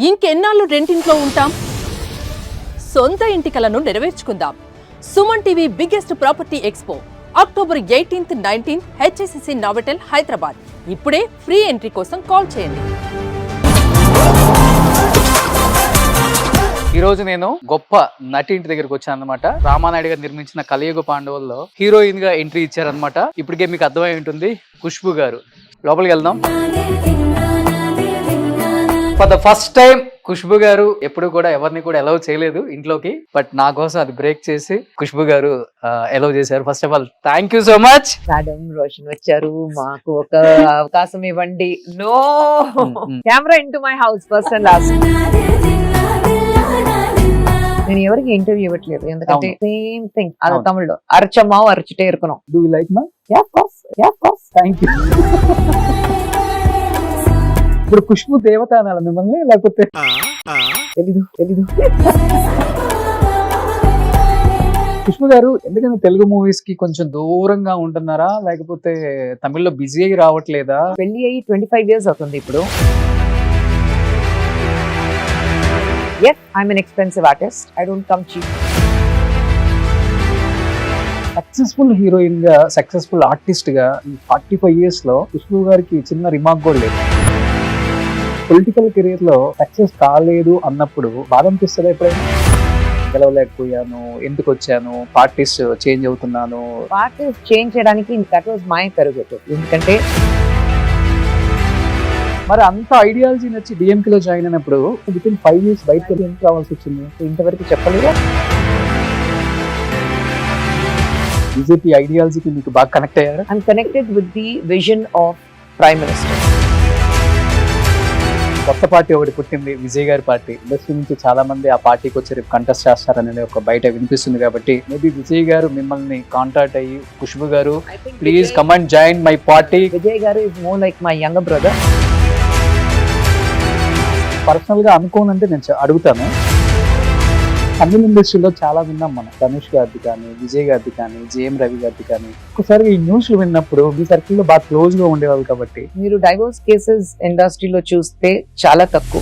ఇంకెన్నాళ్ళు రెంటింట్లో ఉంటాం? సొంత ఇంటి కలను నెరవేర్చుకుందాం. Suman TV biggest property expo October 18th, 19th HSCC Novotel Hyderabad. ఇప్పుడే ఫ్రీ ఎంట్రీ కోసం కాల్ చేయండి. ఈ రోజు నేను గొప్ప నటి ఇంటి దగ్గరకు వచ్చాను అనమాట. రామానాయుడు గారు నిర్మించిన కలియుగ పాండవుల్లో హీరోయిన్ గా ఎంట్రీ ఇచ్చారనమాట. ఇప్పటికే మీకు అర్థమై ఉంటుంది, ఖుష్బు గారు. లోపలికి వెళ్దాం. For the first time Khushbu గారు ఎప్పుడు కూడా ఎవరిని కూడా అలౌ చేయలేదు ఇంట్లోకి, బట్ నా కోసం అది బ్రేక్ చేసి ఖుష్బు గారు అలౌ చేశారు. First of all thank you so much. Madam Roshan వచ్చారు, మాకు ఒక అవకాశం ఇవ్వండి. No camera into my house first and last. నేను ఎవరికి ఇంటర్వ్యూ ఇవ్వట్లేదు, ఎందుకంటే సేమ్ థింగ్ అది తమిళ్లో అరచమావు అరచుటే ఇరుకును. Do you like my? Yeah of course, yeah of course. Thank you. ఇప్పుడు ఖుష్బు దేవత అనాలి మిమ్మల్ని, లేకపోతే తెలీదు. ఖుష్బు గారు ఎందుకంటే తెలుగు మూవీస్ కి కొంచెం దూరంగా ఉంటున్నారా, లేకపోతే తమిళ్లో బిజీ అయ్యి రావట్లేదా? పెళ్లి అయ్యి 25 years అవుతుంది ఇప్పుడు. Yes, I'm an expensive artist. I don't come cheap. Successful heroine గా, సక్సెస్ఫుల్ ఆర్టిస్ట్ గా ఈ 45 years లో ఖుష్బు గారికి చిన్న రిమార్క్ కూడా లేదు. పొలిటికల్ కెరీర్ లో సక్సెస్ కాలేదు అన్నప్పుడు బాధ అనిపిస్తుందా? ఎప్పుడైనా గెలవలేకపోయాను, ఎందుకు వచ్చాను, పార్టీస్ చేంజ్ అవుతున్నాను? పార్టీస్ చేంజ్ చేయడానికి దట్ వాజ్ మై కరుగేట్. ఎందుకంటే మరి అంత ఐడియాలజీ నచ్చి డిఎంకే లో జాయిన్ అయినప్పుడు విత్ ఇన్ 5 years బయటకు ఎందుకు రావాల్సి వచ్చింది? ఇంతవరకు చెప్పలేదా? బీజేపీ ఐడియాలజీకి మీకు బాగా కనెక్ట్ అయ్యారా? I'm connected with the vision of Prime Minister. కొత్త పార్టీ ఒకటి పుట్టింది, విజయ్ గారి పార్టీ. ఇండస్ట్రీ నుంచి చాలా మంది ఆ పార్టీకి వచ్చి రేపు కంటెస్ట్ చేస్తారనేది ఒక బయట వినిపిస్తుంది. కాబట్టి మేబీ విజయ్ గారు మిమ్మల్ని కాంటాక్ట్ అయ్యి, ఖుష్బు గారు please come and join my party. Vijay గారు is more like my younger brother. Personal గా అనుకోనంటే నేను అడుగుతాను. తమిళ ఇండస్ట్రీలో చాలా విన్నాం మనం, ధనుష్ గారిది కానీ, విజయ్ గారిది కానీ, జేఎం రవి గారిది కానీ. ఒకసారి ఈ న్యూస్లు విన్నప్పుడు మీ సర్కిల్లో బాగా క్లోజ్ గా ఉండేవాళ్ళు కాబట్టి మీరు డైవోర్స్ కేసెస్ ఇండస్ట్రీలో చూస్తే చాలా తక్కువ.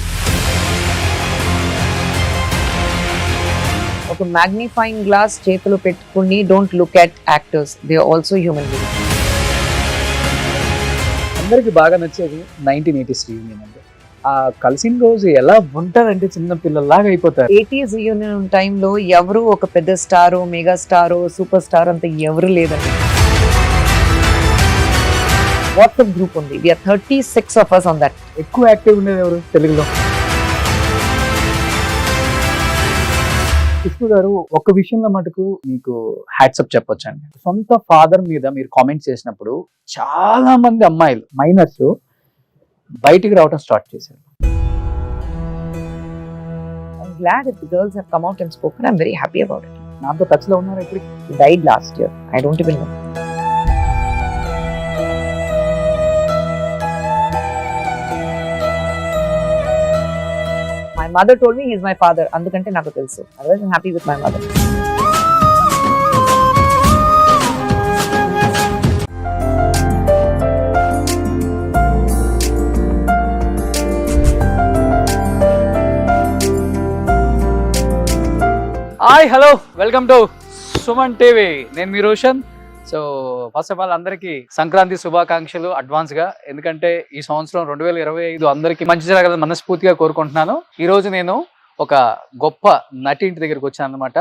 ఒక మ్యాగ్నిఫైయింగ్ గ్లాస్ చేతిలో పెట్టుకుని don't look at actors, they are also human beings. అందరికి బాగా నచ్చేది 1980s రీయూనియన్ అంటే. ఆ కలిసిన రోజు ఎలా ఉంటారంటే చిన్న పిల్లల్లాగా అయిపోతారు. 80s రీయూనియన్ టైంలో ఎవరు ఒక పెద్ద స్టారో, మెగా స్టారో, సూపర్ స్టార్ అంత ఎవరు లేదండి. వాట్సాప్ గ్రూప్ ఉంది, we are 36 of us on that. ఎక్కువ యాక్టివ్ ఉండేది ఎవరు తెలుగులో? ఖుష్బు గారు ఒక విషయంలో మటుకు మీకు హ్యాట్సప్ చెప్పొచ్చండి. సొంత ఫాదర్ మీద మీరు కామెంట్ చేసినప్పుడు చాలా మంది అమ్మాయిలు మైనర్స్ బయటికి రావడం స్టార్ట్ చేశారు. I'm glad if the girls have come out and spoken. I'm very happy about it. నాతో టచ్ లో ఉన్నారు ఇప్పుడు? He died last year. I don't even know. My mother told me he's my father. Andukante naku telusu. Otherwise I'm happy with my mother. Hi, hello, welcome to Suman TV. నేను మీ Roshan. So first of all అందరికీ సంక్రాంతి శుభాకాంక్షలు advance గా. ఎందుకంటే ఈ సంవత్సరం 2025 అందరికీ మంచి జరగాలని మనస్ఫూర్తిగా కోరుకుంటున్నాను. ఈ రోజు నేను ఒక గొప్ప నటి ఇంటి దగ్గరకు వచ్చాను అనమాట.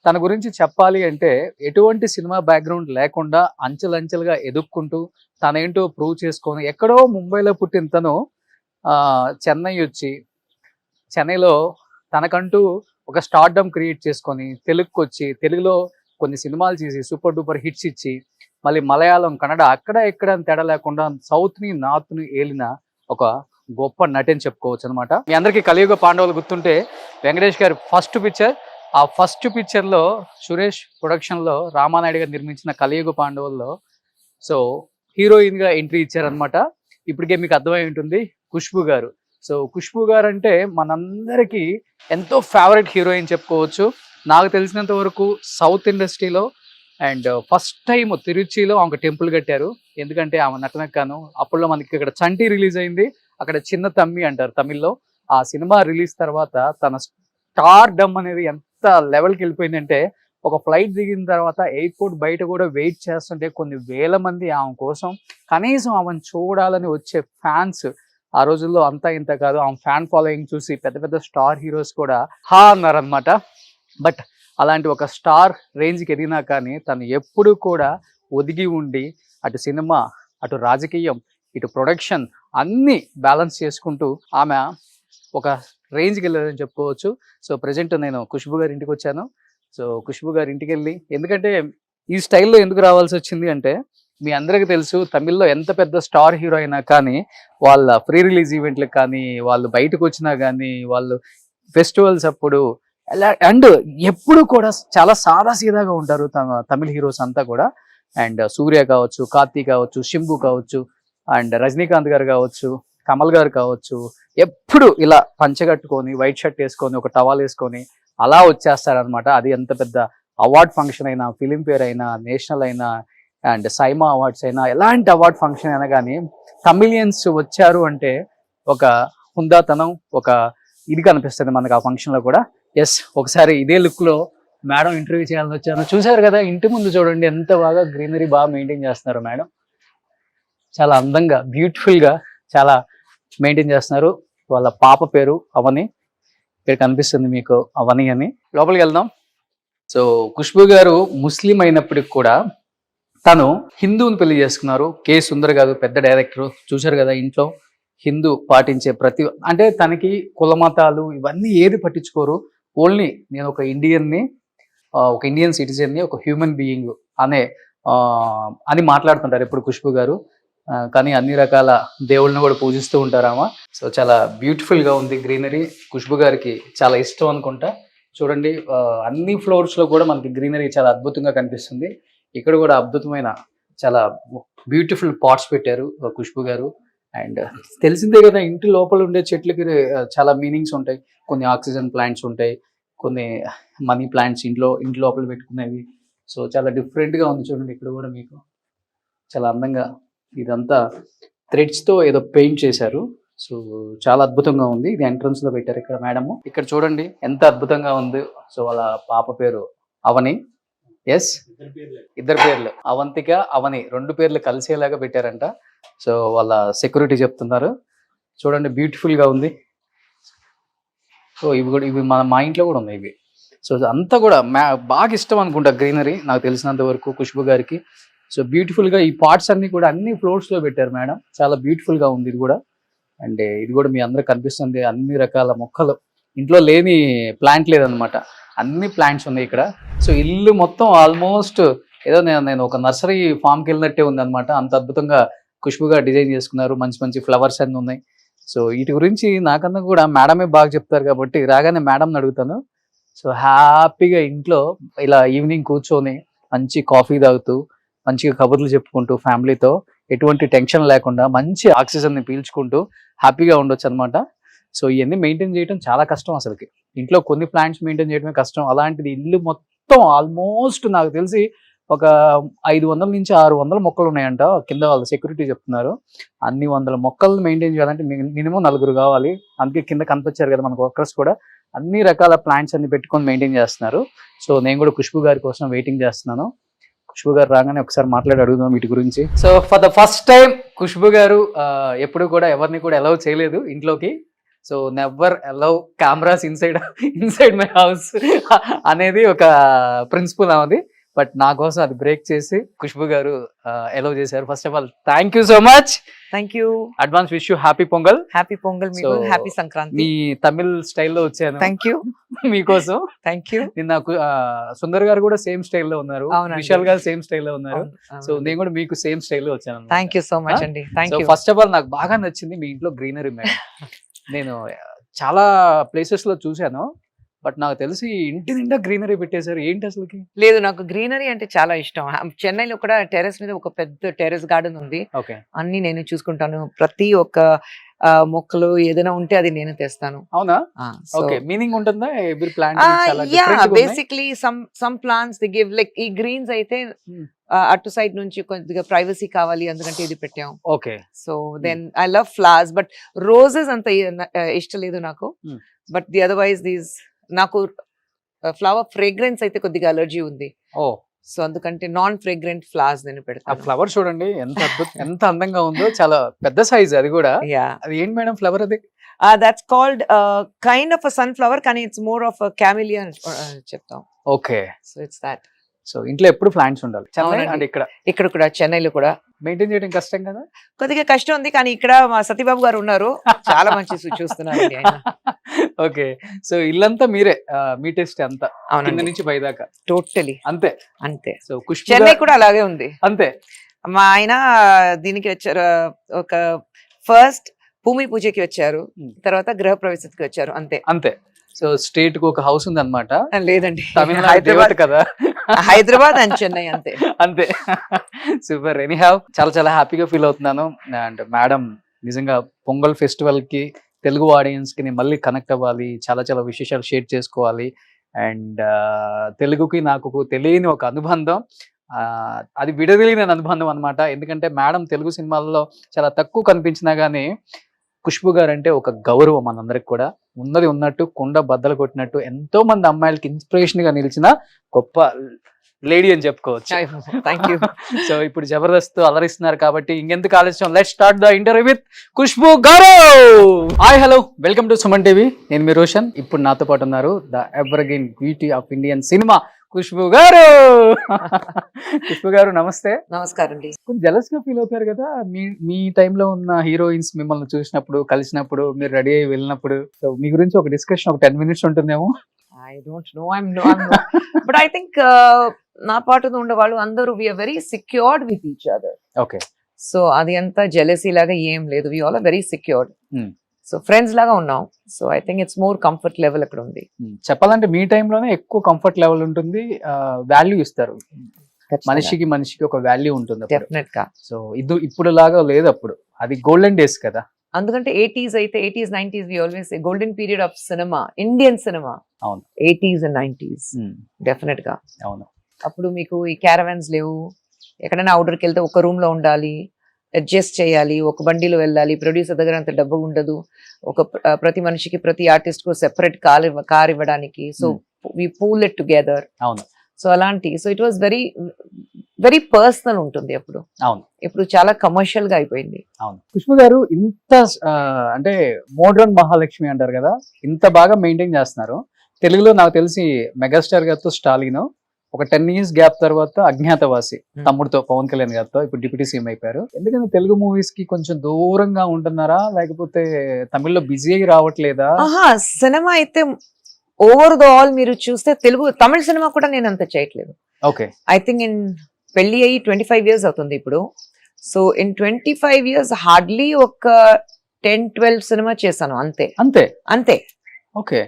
తన గురించి చెప్పాలి అంటే ఎటువంటి సినిమా బ్యాక్గ్రౌండ్ లేకుండా అంచెలంచెలుగా ఎదుక్కుంటూ తనేంటో ప్రూవ్ చేసుకొని ఎక్కడో ముంబైలో పుట్టిన తను చెన్నై వచ్చి చెన్నైలో తనకంటూ ఒక స్టార్డమ్ క్రియేట్ చేసుకొని తెలుగుకి వచ్చి తెలుగులో కొన్ని సినిమాలు చేసి సూపర్ డూపర్ హిట్స్ ఇచ్చి మళ్ళీ మలయాళం, కన్నడ అక్కడ ఎక్కడ తేడా లేకుండా సౌత్ని నార్త్ని ఏలిన ఒక గొప్ప నటి అని చెప్పుకోవచ్చు అనమాట. మీ అందరికీ కలియుగ పాండవులు గుర్తుంటే వెంకటేష్ గారి ఫస్ట్ పిక్చర్, ఆ ఫస్ట్ పిక్చర్లో సురేష్ ప్రొడక్షన్లో రామానాయుడు గారు నిర్మించిన కలియుగ పాండవుల్లో సో హీరోయిన్గా ఎంట్రీ ఇచ్చారనమాట. ఇప్పటికే మీకు అర్థమై ఉంటుంది, ఖుష్బు గారు. సో ఖుష్బు గారు అంటే మనందరికీ ఎంతో ఫేవరెట్ హీరోయిన్ చెప్పుకోవచ్చు. నాకు తెలిసినంత వరకు సౌత్ ఇండస్ట్రీలో అండ్ ఫస్ట్ టైం తిరుచిలో ఆమె టెంపుల్ కట్టారు. ఎందుకంటే ఆమె నటనకు గాను. అప్పుడులో మనకి ఇక్కడ చంటి రిలీజ్ అయింది, అక్కడ చిన్న తమ్మి అంటారు తమిళ్లో. ఆ సినిమా రిలీజ్ తర్వాత తన స్టార్ డమ్ అనేది ఎంత లెవెల్కి వెళ్ళిపోయిందంటే, ఒక ఫ్లైట్ దిగిన తర్వాత ఎయిర్పోర్ట్ బయట కూడా వెయిట్ చేస్తుంటే కొన్ని వేల మంది ఆమె కోసం కనీసం ఆమెను చూడాలని వచ్చే ఫ్యాన్స్, ఆ రోజుల్లో అంతా ఇంత కాదు, ఆమె ఫ్యాన్ ఫాలోయింగ్ చూసి పెద్ద పెద్ద స్టార్ హీరోస్ కూడా హా అన్నారనమాట. బట్ అలాంటి ఒక స్టార్ రేంజ్కి ఎదిగినా కానీ తను ఎప్పుడు కూడా ఒదిగి ఉండి అటు సినిమా, అటు రాజకీయం, ఇటు ప్రొడక్షన్ అన్నీ బ్యాలెన్స్ చేసుకుంటూ ఆమె ఒక రేంజ్కి వెళ్ళారని చెప్పుకోవచ్చు. సో ప్రజెంట్ నేను ఖుష్బు గారి ఇంటికి వచ్చాను. సో ఖుష్బు గారి ఇంటికి వెళ్ళి, ఎందుకంటే ఈ స్టైల్లో ఎందుకు రావాల్సి వచ్చింది అంటే, మీ అందరికీ తెలుసు తమిళ్లో ఎంత పెద్ద స్టార్ హీరో అయినా కానీ వాళ్ళ ప్రీ రిలీజ్ ఈవెంట్లకు కానీ, వాళ్ళు బయటకు వచ్చినా కానీ, వాళ్ళు ఫెస్టివల్స్ అప్పుడు ఎలా అండ్ ఎప్పుడు కూడా చాలా సాదాసీదాగా ఉంటారు తమిళ హీరోస్ అంతా కూడా. అండ్ సూర్య కావచ్చు, కార్తీక్ కావచ్చు, శంభు కావచ్చు, అండ్ రజనీకాంత్ గారు కావచ్చు, కమల్ గారు కావచ్చు, ఎప్పుడు ఇలా పంచగట్టుకొని వైట్ షర్ట్ వేసుకొని ఒక టవాల్ వేసుకొని అలా వచ్చేస్తారనమాట. అది ఎంత పెద్ద అవార్డ్ ఫంక్షన్ అయినా, ఫిలింఫేర్ అయినా, నేషనల్ అయినా, అండ్ సైమా అవార్డ్స్ అయినా, ఎలాంటి అవార్డ్ ఫంక్షన్ అయినా కానీ తమిళియన్స్ వచ్చారు అంటే ఒక హుందాతనం, ఒక ఇది కనిపిస్తుంది మనకు ఆ ఫంక్షన్లో కూడా. ఎస్, ఒకసారి ఇదే లుక్లో మేడం ఇంటర్వ్యూ చేయాలని వచ్చాను. చూసారు కదా ఇంటి ముందు చూడండి ఎంత బాగా గ్రీనరీ బాగా మెయింటైన్ చేస్తున్నారు మేడం. చాలా అందంగా, బ్యూటిఫుల్గా చాలా మెయింటైన్ చేస్తున్నారు. వాళ్ళ పాప పేరు అవని, ఇక్కడ కనిపిస్తుంది మీకు అవని అని. లోపలికి వెళ్దాం. సో ఖుష్బు గారు ముస్లిం అయినప్పటికి కూడా తను హిందువుని పెళ్లి చేసుకున్నారు. కే సుందర్ గారు పెద్ద డైరెక్టర్, చూశారు కదా ఇంట్లో హిందూ పాటించే ప్రతి, అంటే తనకి కుల మతాలు ఇవన్నీ ఏది పట్టించుకోరు. ఓన్లీ నేను ఒక ఇండియన్ని, ఒక ఇండియన్ సిటిజన్ని, ఒక హ్యూమన్ బీయింగ్ అని మాట్లాడుతుంటారు ఎప్పుడు ఖుష్బు గారు. కానీ అన్ని రకాల దేవుళ్ళని కూడా పూజిస్తూ ఉంటారామా. సో చాలా బ్యూటిఫుల్గా ఉంది గ్రీనరీ. ఖుష్బు గారికి చాలా ఇష్టం అనుకుంటా. చూడండి అన్ని ఫ్లోర్స్లో కూడా మనకి గ్రీనరీ చాలా అద్భుతంగా కనిపిస్తుంది. ఇక్కడ కూడా అద్భుతమైన చాలా బ్యూటిఫుల్ పాట్స్ పెట్టారు ఖుష్బు గారు. అండ్ తెలిసిందే కదా ఇంటి లోపల ఉండే చెట్లకి చాలా మీనింగ్స్ ఉంటాయి. కొన్ని ఆక్సిజన్ ప్లాంట్స్ ఉంటాయి, కొన్ని మనీ ప్లాంట్స్ ఇంటి లోపల పెట్టుకునేవి. సో చాలా డిఫరెంట్గా ఉంది చూడండి. ఇక్కడ కూడా మీకు చాలా అందంగా ఇదంతా థ్రెడ్స్తో ఏదో పెయింట్ చేశారు. సో చాలా అద్భుతంగా ఉంది. ఇది ఎంట్రన్స్ లో పెట్టారు ఇక్కడ మేడము. ఇక్కడ చూడండి ఎంత అద్భుతంగా ఉంది. సో వాళ్ళ పాప పేరు అవని. ఎస్, ఇద్దరు పేర్లు అవంతిక, అవని, రెండు పేర్లు కలిసేలాగా పెట్టారంట. సో వాళ్ళ సెక్యూరిటీ చెప్తున్నారు. చూడండి బ్యూటిఫుల్ గా ఉంది. సో ఇవి మా ఇంట్లో కూడా ఉన్నాయి ఇవి. సో అంతా కూడా బాగా ఇష్టం అనుకుంటా గ్రీనరీ, నాకు తెలిసినంత వరకు ఖుష్బు గారికి. సో బ్యూటిఫుల్ గా ఈ పార్ట్స్ అన్ని కూడా అన్ని ఫ్లోర్స్ లో పెట్టారు మేడం. చాలా బ్యూటిఫుల్ గా ఉంది ఇది కూడా. అండ్ ఇది కూడా మీ అందరూ కనిపిస్తుంది. అన్ని రకాల మొక్కలు, ఇంట్లో లేని ప్లాంట్ లేదనమాట, అన్ని ప్లాంట్స్ ఉన్నాయి ఇక్కడ. సో ఇల్లు మొత్తం ఆల్మోస్ట్ ఏదో నేను ఒక నర్సరీ ఫామ్కి వెళ్ళినట్టే ఉంది అనమాట. అంత అద్భుతంగా ఖుష్బుగా డిజైన్ చేసుకున్నారు. మంచి మంచి ఫ్లవర్స్ అన్ని ఉన్నాయి. సో వీటి గురించి నాకన్నా కూడా మేడమే బాగా చెప్తారు కాబట్టి రాగానే మేడంని అడుగుతాను. సో హ్యాపీగా ఇంట్లో ఇలా ఈవినింగ్ కూర్చొని మంచి కాఫీ తాగుతూ మంచిగా కబుర్లు చెప్పుకుంటూ ఫ్యామిలీతో ఎటువంటి టెన్షన్ లేకుండా మంచి ఆక్సిజన్ని పీల్చుకుంటూ హ్యాపీగా ఉండొచ్చు అనమాట. సో ఇవన్నీ మెయింటైన్ చేయడం చాలా కష్టం అసలుకి. ఇంట్లో కొన్ని ప్లాంట్స్ మెయింటైన్ చేయడమే కష్టం, అలాంటిది ఇల్లు మొత్తం ఆల్మోస్ట్ నాకు తెలిసి ఒక 500 నుంచి 600 మొక్కలు ఉన్నాయంట. కింద వాళ్ళ సెక్యూరిటీ చెప్తున్నారు. అన్ని 100 మొక్కలను మెయింటైన్ చేయాలంటే మినిమం 4 కావాలి. అందుకే కింద కనిపించారు కదా మనకు వర్కర్స్ కూడా అన్ని రకాల ప్లాంట్స్ అన్ని పెట్టుకొని మెయింటైన్ చేస్తున్నారు. సో నేను కూడా ఖుష్బు గారి కోసం వెయిటింగ్ చేస్తున్నాను. ఖుష్బు గారు రాగానే ఒకసారి మాట్లాడి అడుగుదాం వీటి గురించి. So for the first time Khushbu గారు ఎప్పుడు కూడా ఎవరిని కూడా అలౌ చేయలేదు ఇంట్లోకి. So never allow cameras inside my house అనేది ఒక ప్రిన్సిపల్ అనేది. బట్ నా కోసం అది బ్రేక్ చేసి ఖుష్బు గారు అలౌ చేశారు. First of all thank you so much. Thank you. Advance wish you happy pongal. Happy pongal మీకు, హ్యాపీ సంక్రాంతి. మీ తమిళ్ స్టైల్లో వచ్చాను. థ్యాంక్ యూ మీకోసం. Thank you. నిన్న సుందర్ గారు కూడా సేమ్ స్టైల్లో ఉన్నారు, విశాల్ గారు సేమ్ స్టైల్లో ఉన్నారు. సో నేను కూడా మీకు సేమ్ స్టైల్లో వచ్చాను. థ్యాంక్ యూ సో మచ్ అండి. Thank you. First of all నాకు బాగా నచ్చింది మీ ఇంట్లో గ్రీనరీ మేడం. నేను చాలా ప్లేసెస్ లో చూశాను, బట్ నాకు తెలిసి ఇంటి నిండా గ్రీనరీ పెట్టేశారు. ఏంటి అసలుకి? లేదు, నాకు గ్రీనరీ అంటే చాలా ఇష్టం. చెన్నైలో కూడా టెర్రస్ మీద ఒక పెద్ద టెర్రస్ గార్డెన్ ఉంది. ఓకే, అన్ని నేను చూసుకుంటాను. ప్రతి ఒక్క మొక్కలు ఏదైనా ఉంటే అది నేను తెస్తాను. అవునా? ఓకే, మీనింగ్ ఉంటుందా every plant? Basically some plants they give like ఈ గ్రీన్స్ అయితే అటు సైడ్ నుంచి కొద్దిగా ప్రైవసీ కావాలి అందుకంటే ఇది పెట్టాం. Okay. So then I love flowers but roses అంత ఇష్టం లేదు నాకు. బట్ ది అదర్వైజ్ దీస్ నాకు ఫ్లవర్ ఫ్రేగ్రెన్స్ అయితే కొద్దిగా అలర్జీ ఉంది. ఓ, సో అందుకంటే నాన్ ఫ్రేగ్రెంట్ ఫ్లవర్స్ నేను ఆ పెడతాను. ఫ్లవర్ చూడండి ఎంత అందంగా ఉందో, చాలా పెద్ద సైజ్ అది కూడా. యా, అది ఏంటి మేడం ఫ్లవర్ అది? That's called kind of a sunflower కానీ ఇట్స్ మోర్ ఆఫ్ క్యామిలియా చెప్తాం. Okay. So it's that. So ఇంట్లో ఎప్పుడు ప్లాంట్స్ ఉండాలి. చెన్నై అవునండి. అండ్ ఇక్కడ కూడా చెన్నైలో కూడా మెయింటైన్ చేయడం కష్టం కదా? కొద్దిగా కష్టం ఉంది కానీ ఇక్కడ మా సతీబాబు గారు ఉన్నారు, చాలా మంచి చూస్తున్నారు ఆయన. ఓకే. సో ఇల్లంతా మీరే, మీ టెస్ట్ అంతా కింద అవునండి, నుంచి పై దాకా టోటలీ అంతే. అంతే. సో ఖుష్బూ చెన్నై కూడా అలాగే ఉంది. అంతే. మా ఆయన దీనికి వచ్చారు, ఒక ఫస్ట్ భూమి పూజకి వచ్చారు, తర్వాత గృహ ప్రవేశకి వచ్చారు, అంతే. అంతే. సో స్టేట్ కు ఒక హౌస్ ఉంది అనమాట. లేదండి, తమిళనాడు దేవత కదా. హైదరాబాద్ అండ్ చెన్నై అంతే. అంతే. సూపర్. ఎనీ హ్యావ్ చాలా చాలా హ్యాపీగా ఫీల్ అవుతున్నాను. అండ్ మేడం నిజంగా పొంగల్ ఫెస్టివల్ కి తెలుగు ఆడియన్స్ కి మళ్ళీ కనెక్ట్ అవ్వాలి, చాలా చాలా విశేషాలు షేర్ చేసుకోవాలి. అండ్ తెలుగుకి నాకు తెలియని ఒక అనుబంధం, అది విడదీయని అనుబంధం అనమాట. ఎందుకంటే మేడం తెలుగు సినిమాల్లో చాలా తక్కువ కనిపించినా గానీ ఖుష్బూ గారు అంటే ఒక గౌరవం మనందరికి కూడా. ఉన్నది ఉన్నట్టు కుండ బద్దలు కొట్టినట్టు ఎంతో మంది అమ్మాయిలకి ఇన్స్పిరేషన్ గా నిలిచిన గొప్ప లేడీ అని చెప్పుకోవచ్చు. Thank you. సో ఇప్పుడు జబర్దస్త్ అలరిస్తున్నారు కాబట్టి ఇంకెందుకు ఆలస్యం, let's start the interview with Khushboo garu. Hi, hello, welcome to Suman TV. నేను మీ రోషన్. ఇప్పుడు నాతో పాటు ఉన్నారు the evergreen beauty of Indian cinema Khushboo garu. Khushboo గారు నమస్తే. నమస్కారం అండి. కొంచెం జెలస్ గా ఫీల్ అవుతారు కదా మీ టైంలో ఉన్న హీరోయిన్స్ మిమ్మల్ని చూసినప్పుడు, కలిసినప్పుడు, మీరు రెడీ అయ్యి వెళ్ళినప్పుడు. సో మీ గురించి ఒక డిస్కషన్ ఒక 10 minutes ఉంటుందేమో. I don't know. I'm no. But I think నా పాటుతో ఉండేవాళ్ళు అందరూ we are very secured with each other. Okay. So అది అంతా జెలసీ లాగా ఏం లేదు. We all are very secured. Hmm. So friends లాగా ఉన్నాం. So I think it's more comfort level అక్కడ ఉంది. చెప్పాలంటే మీ టైంలోనే ఎక్కువ కంఫర్ట్ లెవెల్ ఉంటుంది, వాల్యూ ఇస్తారు. మనిషికి ఒక వాల్యూ ఉంటుంది డెఫినెట్ గా. సో ఇప్పుడు లాగా లేదు, అప్పుడు అది గోల్డెన్ డేస్ కదా. అందుకంటే 80s అయితే 80s 90s we always golden period of cinema, Indian cinema. అవును, 80s and 90s డెఫినెట్ గా. అవును. అప్పుడు మీకు ఈ క్యారవాన్స్ లేవు, ఎక్కడైనా అవుట్డోర్కి వెళ్తే ఒక రూమ్ లో ఉండాలి, అడ్జస్ట్ చేయాలి, ఒక బండిలో వెళ్ళాలి, ప్రొడ్యూసర్ దగ్గర అంత డబ్బు ఉండదు, ప్రతి మనిషికి ప్రతి ఆర్టిస్ట్ కు సెపరేట్ కార్ ఇవ్వడానికి. So we pool it together. అవును. సో అలాంటి, so it was very very personal ఉంటుంది అప్పుడు. అవును. ఇప్పుడు చాలా కమర్షియల్ గా అయిపోయింది. అవును. ఖుష్బూ గారు ఇంత అంటే మోడ్రన్ మహాలక్ష్మి అంటారు కదా, ఇంత బాగా మెయింటైన్ చేస్తున్నారు. తెలుగులో నాకు తెలిసి మెగాస్టార్ గారితో స్టాలిన్, ఒక 10 years గ్యాప్ తర్వాత అజ్ఞాతవాసి తమ్ముడితో పవన్ కళ్యాణ్ గారితో ఇప్పుడు డిప్యూటీ సీఎం అయిపోయారు. ఎందుకంటే తెలుగు మూవీస్ కి కొంచెం దూరంగా ఉంటున్నారా, లేకపోతే తమిళ్లో బిజీ అయ్యి రావట్లేదా? సినిమా అయితే ఓవర్ ద ఆల్ మీరు చూస్తే తమిళ సినిమా కూడా నేను అంత చేయట్లేదు. ఓకే. ఐ థింక్ ఇన్ పెళ్లి అయ్యి 25 years అవుతుంది ఇప్పుడు. సో ఇన్ 25 years హార్డ్లీ ఒక 10-12 సినిమా చేశాను, అంతే అంతే అంతే. ఓకే.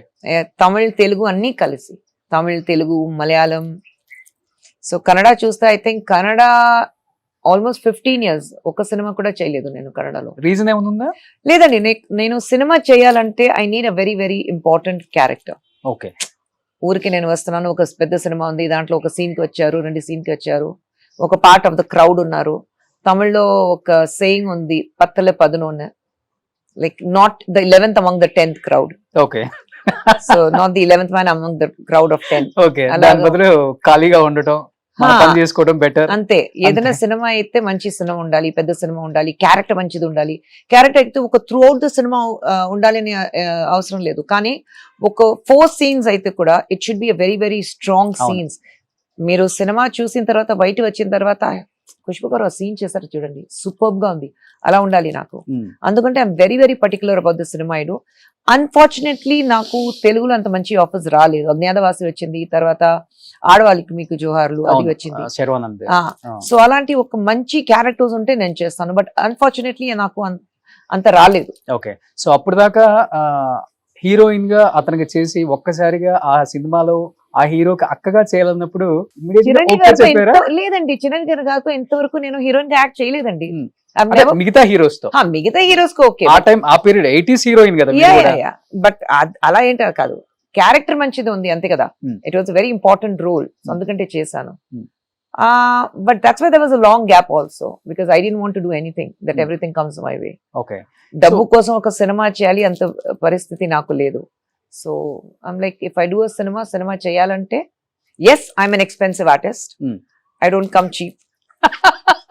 తమిళ్ తెలుగు అన్ని కలిసి, తమిళ్ తెలుగు మలయాళం. సో కన్నడ చూస్తే I think Kannada almost 15 years ఒక సినిమా కూడా చేయలేదు నేను కన్నడలో. రీజన్ ఏముందా? లేదండి, నేను సినిమా చేయాలంటే I need a very very important character. Okay. ఊరికి నేను వస్తున్నాను, ఒక పెద్ద సినిమా ఉంది, దాంట్లో ఒక సీన్ కి వచ్చారు, 2 scenes కి వచ్చారు, ఒక పార్ట్ ఆఫ్ ద క్రౌడ్ ఉన్నారు. తమిళ్లో ఒక సేయింగ్ ఉంది, పత్తల పదునోన్, like not the 11th among the 10th crowd. Okay. So not the 11th man among the crowd of 10. Okay. దాని బదులు ఖాళీగా ఉండటం, పని చేసుకోవడం బెటర్. అంతే. ఏదైనా సినిమా అయితే మంచి సినిమా ఉండాలి, పెద్ద సినిమా ఉండాలి, క్యారెక్టర్ మంచిది ఉండాలి. క్యారెక్టర్ అయితే ఒక త్రూ అవుట్ ద సినిమా ఉండాలని అవసరం లేదు, కానీ ఒక 4 scenes అయితే కూడా it should B a very very strong scenes. మీరు సినిమా చూసిన తర్వాత బయట వచ్చిన తర్వాత ఖుష్బూ గారు ఆ సీన్ చేశారు చూడండి, సూపర్బ్ గా ఉంది, అలా ఉండాలి నాకు. అందుకంటే I'm very very particular about the cinema. I do. Unfortunately నాకు తెలుగులో అంత మంచి ఆఫర్స్ రాలేదు. అజ్ఞాతవాసి వచ్చింది, తర్వాత ఆడవాళ్ళకి మీకు జోహార్లు అది వచ్చింది. సో అలాంటి ఒక మంచి క్యారెక్టర్స్ ఉంటే నేను చేస్తాను, బట్ అన్ఫార్చునేట్లీ నాకు అంత రాలేదు. ఓకే. సో అప్పుడు దాకా హీరోయిన్ గా అతనికి చేసి ఒక్కసారిగా ఆ సినిమాలో ఆ హీరోకి అక్కగా చేయాలన్నప్పుడు లేదండి, చిరంజీవి గారితో ఇంతవరకు నేను హీరోయిన్ గా యాక్ట్ చేయలేదండి. మిగతా హీరోస్ తో ఓకే, ఆ టైం ఆ పీరియడ్ 80s హీరోయిన్ కదా. బట్ అలా ఏంటి కాదు, క్యారెక్టర్ మంచిది ఉంది అంతే కదా. It was very important role, అందుకంటే చేశాను. But that's why there was a long gap also, because I didn't want to do anything, that everything comes my way. Okay డబ్బు కోసం ఒక సినిమా చేయాలి అంత పరిస్థితి నాకు లేదు. So I'm like, if I do a cinema చేయాలంటే, as I'm an expensive artist, I don't come cheap.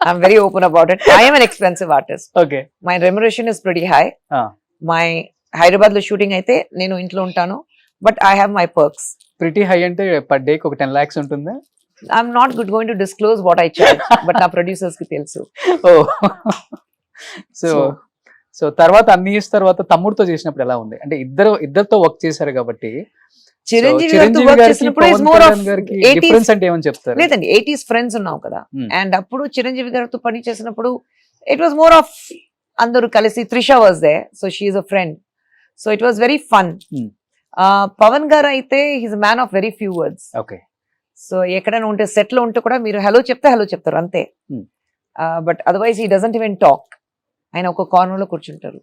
I'm very open about it. I am an expensive artist. Okay my remuneration is pretty high. My Hyderabad లో shooting అయితే నేను ఇంట్లో ఉంటాను, but I have my perks. Pretty high అంటే per డేకి ఒక 10 lakhs ఉంటుందా? I'm not going to disclose what I charge, but నా ప్రొడ్యూసర్స్ కి తెలుసు. ఓ సో తర్వాత అన్ని ఇయర్స్ తర్వాత తమ్ముడితో చేసినప్పుడు ఎలా ఉంది? అంటే ఇద్దరితో వర్క్ చేశారు కాబట్టి చిరంజీవి గారితో చేసినప్పుడు is more of 80s. Difference అంటే ఏమని చెప్తారు? లేదండి, 80s ఫ్రెండ్స్ ఉన్నాం కదా, అండ్ అప్పుడు చిరంజీవి గారితో పని చేసినప్పుడు ఇట్ వాస్ మోర్ ఆఫ్ అందరూ కలిసి. Trisha was there, so she is a friend, so it was very fun. Pavan garu అయితే he's man of very few words. Okay. So ఎక్కడైనా ఉంటే సెట్ లో ఉంటే కూడా మీరు హలో చెప్తే హలో చెప్తారు అంతే, but otherwise he doesn't even talk. ఆయన ఒక కార్నర్ లో కూర్చుంటారు.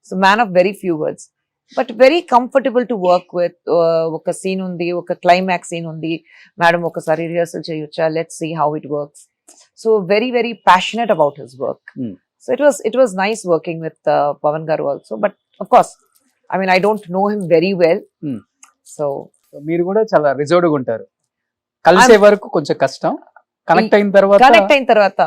So man of very few words, but very comfortable to work with. ఒక సీన్ ఉంది, ఒక క్లైమాక్స్ సీన్ ఉంది, మేడం ఒకసారి రిహర్సల్ చేయొచ్చా, let's see how it works. So very very passionate about his work. So it was nice working with Pavan garu also, but of course I mean I don't know him very well. So మీరు కూడా చాలా reserved గా ఉంటారు, కలిసే వరకు కొంచెం కష్టం, connect అయిన తర్వాత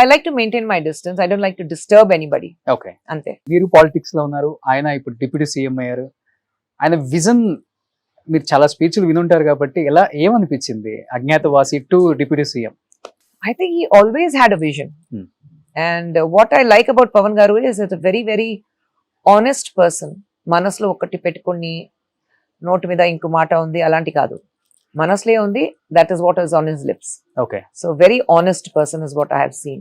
I like to maintain my distance. I don't like to disturb anybody. Okay. అంతే. మీరు పాలిటిక్స్ లో ఉన్నారు, ఆయన ఇప్పుడు డిప్యూటీ సీఎం అయ్యారు. ఆయన విజన్ మీరు చాలా స్పీచ్లు వినుంటారు కాబట్టి ఏమనిపించింది Agnyaathavaasi to deputy CM? I think he always had a vision. And what I like about Pavan Garu is he's a very, very honest person. మనసులో ఒకటి పెట్టుకుని నోటి మీద ఇంకో మాట ఉంది అలాంటి కాదు, మనసులే ఉంది, that is what is on his lips. Okay. So very honest person is what I have seen.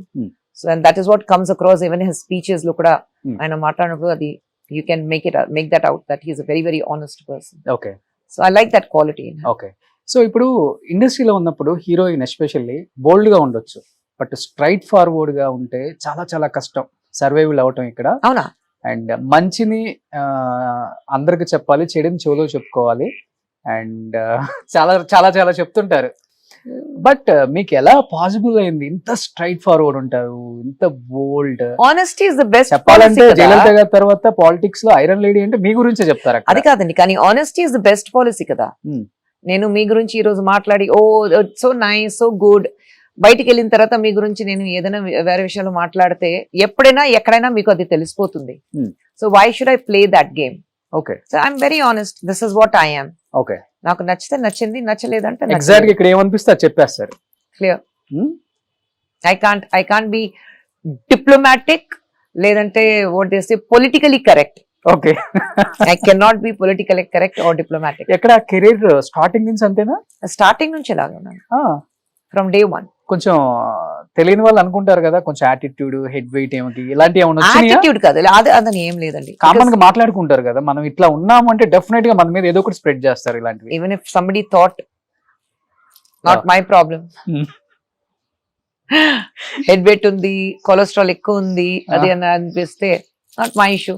So and that is what comes across even his speeches lo kuda ayana maatladinappudu adi you can make that out that he is a very, very honest person. Okay. So I like that quality in him. Okay. So ఇప్పుడు ఇండస్ట్రీలో ఉన్నప్పుడు heroine especially బోల్డ్ గా ఉండొచ్చు, but straight forward గా ఉంటే చాలా చాలా కష్టం సర్వైవల్ అవటం ఇక్కడ. అవునా? అండ్ మంచిని అందరికి చెప్పాలి, చెడుని చెవులో చెప్పుకోవాలి, అండ్ చాలా చాలా చాలా చెప్తుంటారు. బట్ మీకు ఎలా పాసిబుల్ అయింది ఇంత స్ట్రైట్ ఫార్వర్డ్ ఉంటారు, ఇంత బోల్డ్? Honesty is the best చెప్పాలంటే policy జయలలిత kada. గారి తర్వాత పాలిటిక్స్ లో ఐరన్ లేడీ అంటే మీ గురించే చెప్తారు. అది కాదండి, కానీ honesty is the best policy కదా. నేను మీ గురించి ఈ రోజు మాట్లాడి ఓ సో నైస్ సో గుడ్, బయటికి వెళ్ళిన తర్వాత మీ గురించి నేను ఏదైనా వేరే విషయాలు మాట్లాడితే ఎప్పుడైనా ఎక్కడైనా మీకు అది తెలిసిపోతుంది. So why should I play that game? Okay. So I'm very honest, this is what I am. Okay. నాకు నచ్చితే నచ్చింది, నచ్చలేదంటే ఎగ్జాక్ట్ గా ఇక్కడ ఏమనిపిస్తే అది చెప్పేస్తారు. Clear. I can't be diplomatic, లేదంటే what they say politically correct. Okay. I can not be politically correct or diplomatic. ఎక్కడ కెరీర్ స్టార్టింగ్ నుంచి అంతేనా? స్టార్టింగ్ నుంచి ఎలాగా ఉన్నాను, ఫ్రమ్ డే వన్. కొంచెం తెలియని వాళ్ళు అనుకుంటారు కదా, కొంచెం యాటిట్యూడ్, హెడ్ వెయిట్ ఏమిటి ఇలాంటివి ఏమైనా వచ్చినాయా? యాటిట్యూడ్ కాదు, అదని ఏం లేదండి. కామన్ గా మాట్లాడుకుంటారు కదా, మనం ఇట్లా ఉన్నాము అంటే డెఫినెట్ గా మన మీద ఏదో ఒకటి స్ప్రెడ్ చేస్తారు ఇలాంటివి. Even if somebody thought not my problem, head weight ఉంది, కొలెస్ట్రాల్ ఎక్కువ ఉంది అది అని అనిపిస్తే నాట్ మై ఇష్యూ,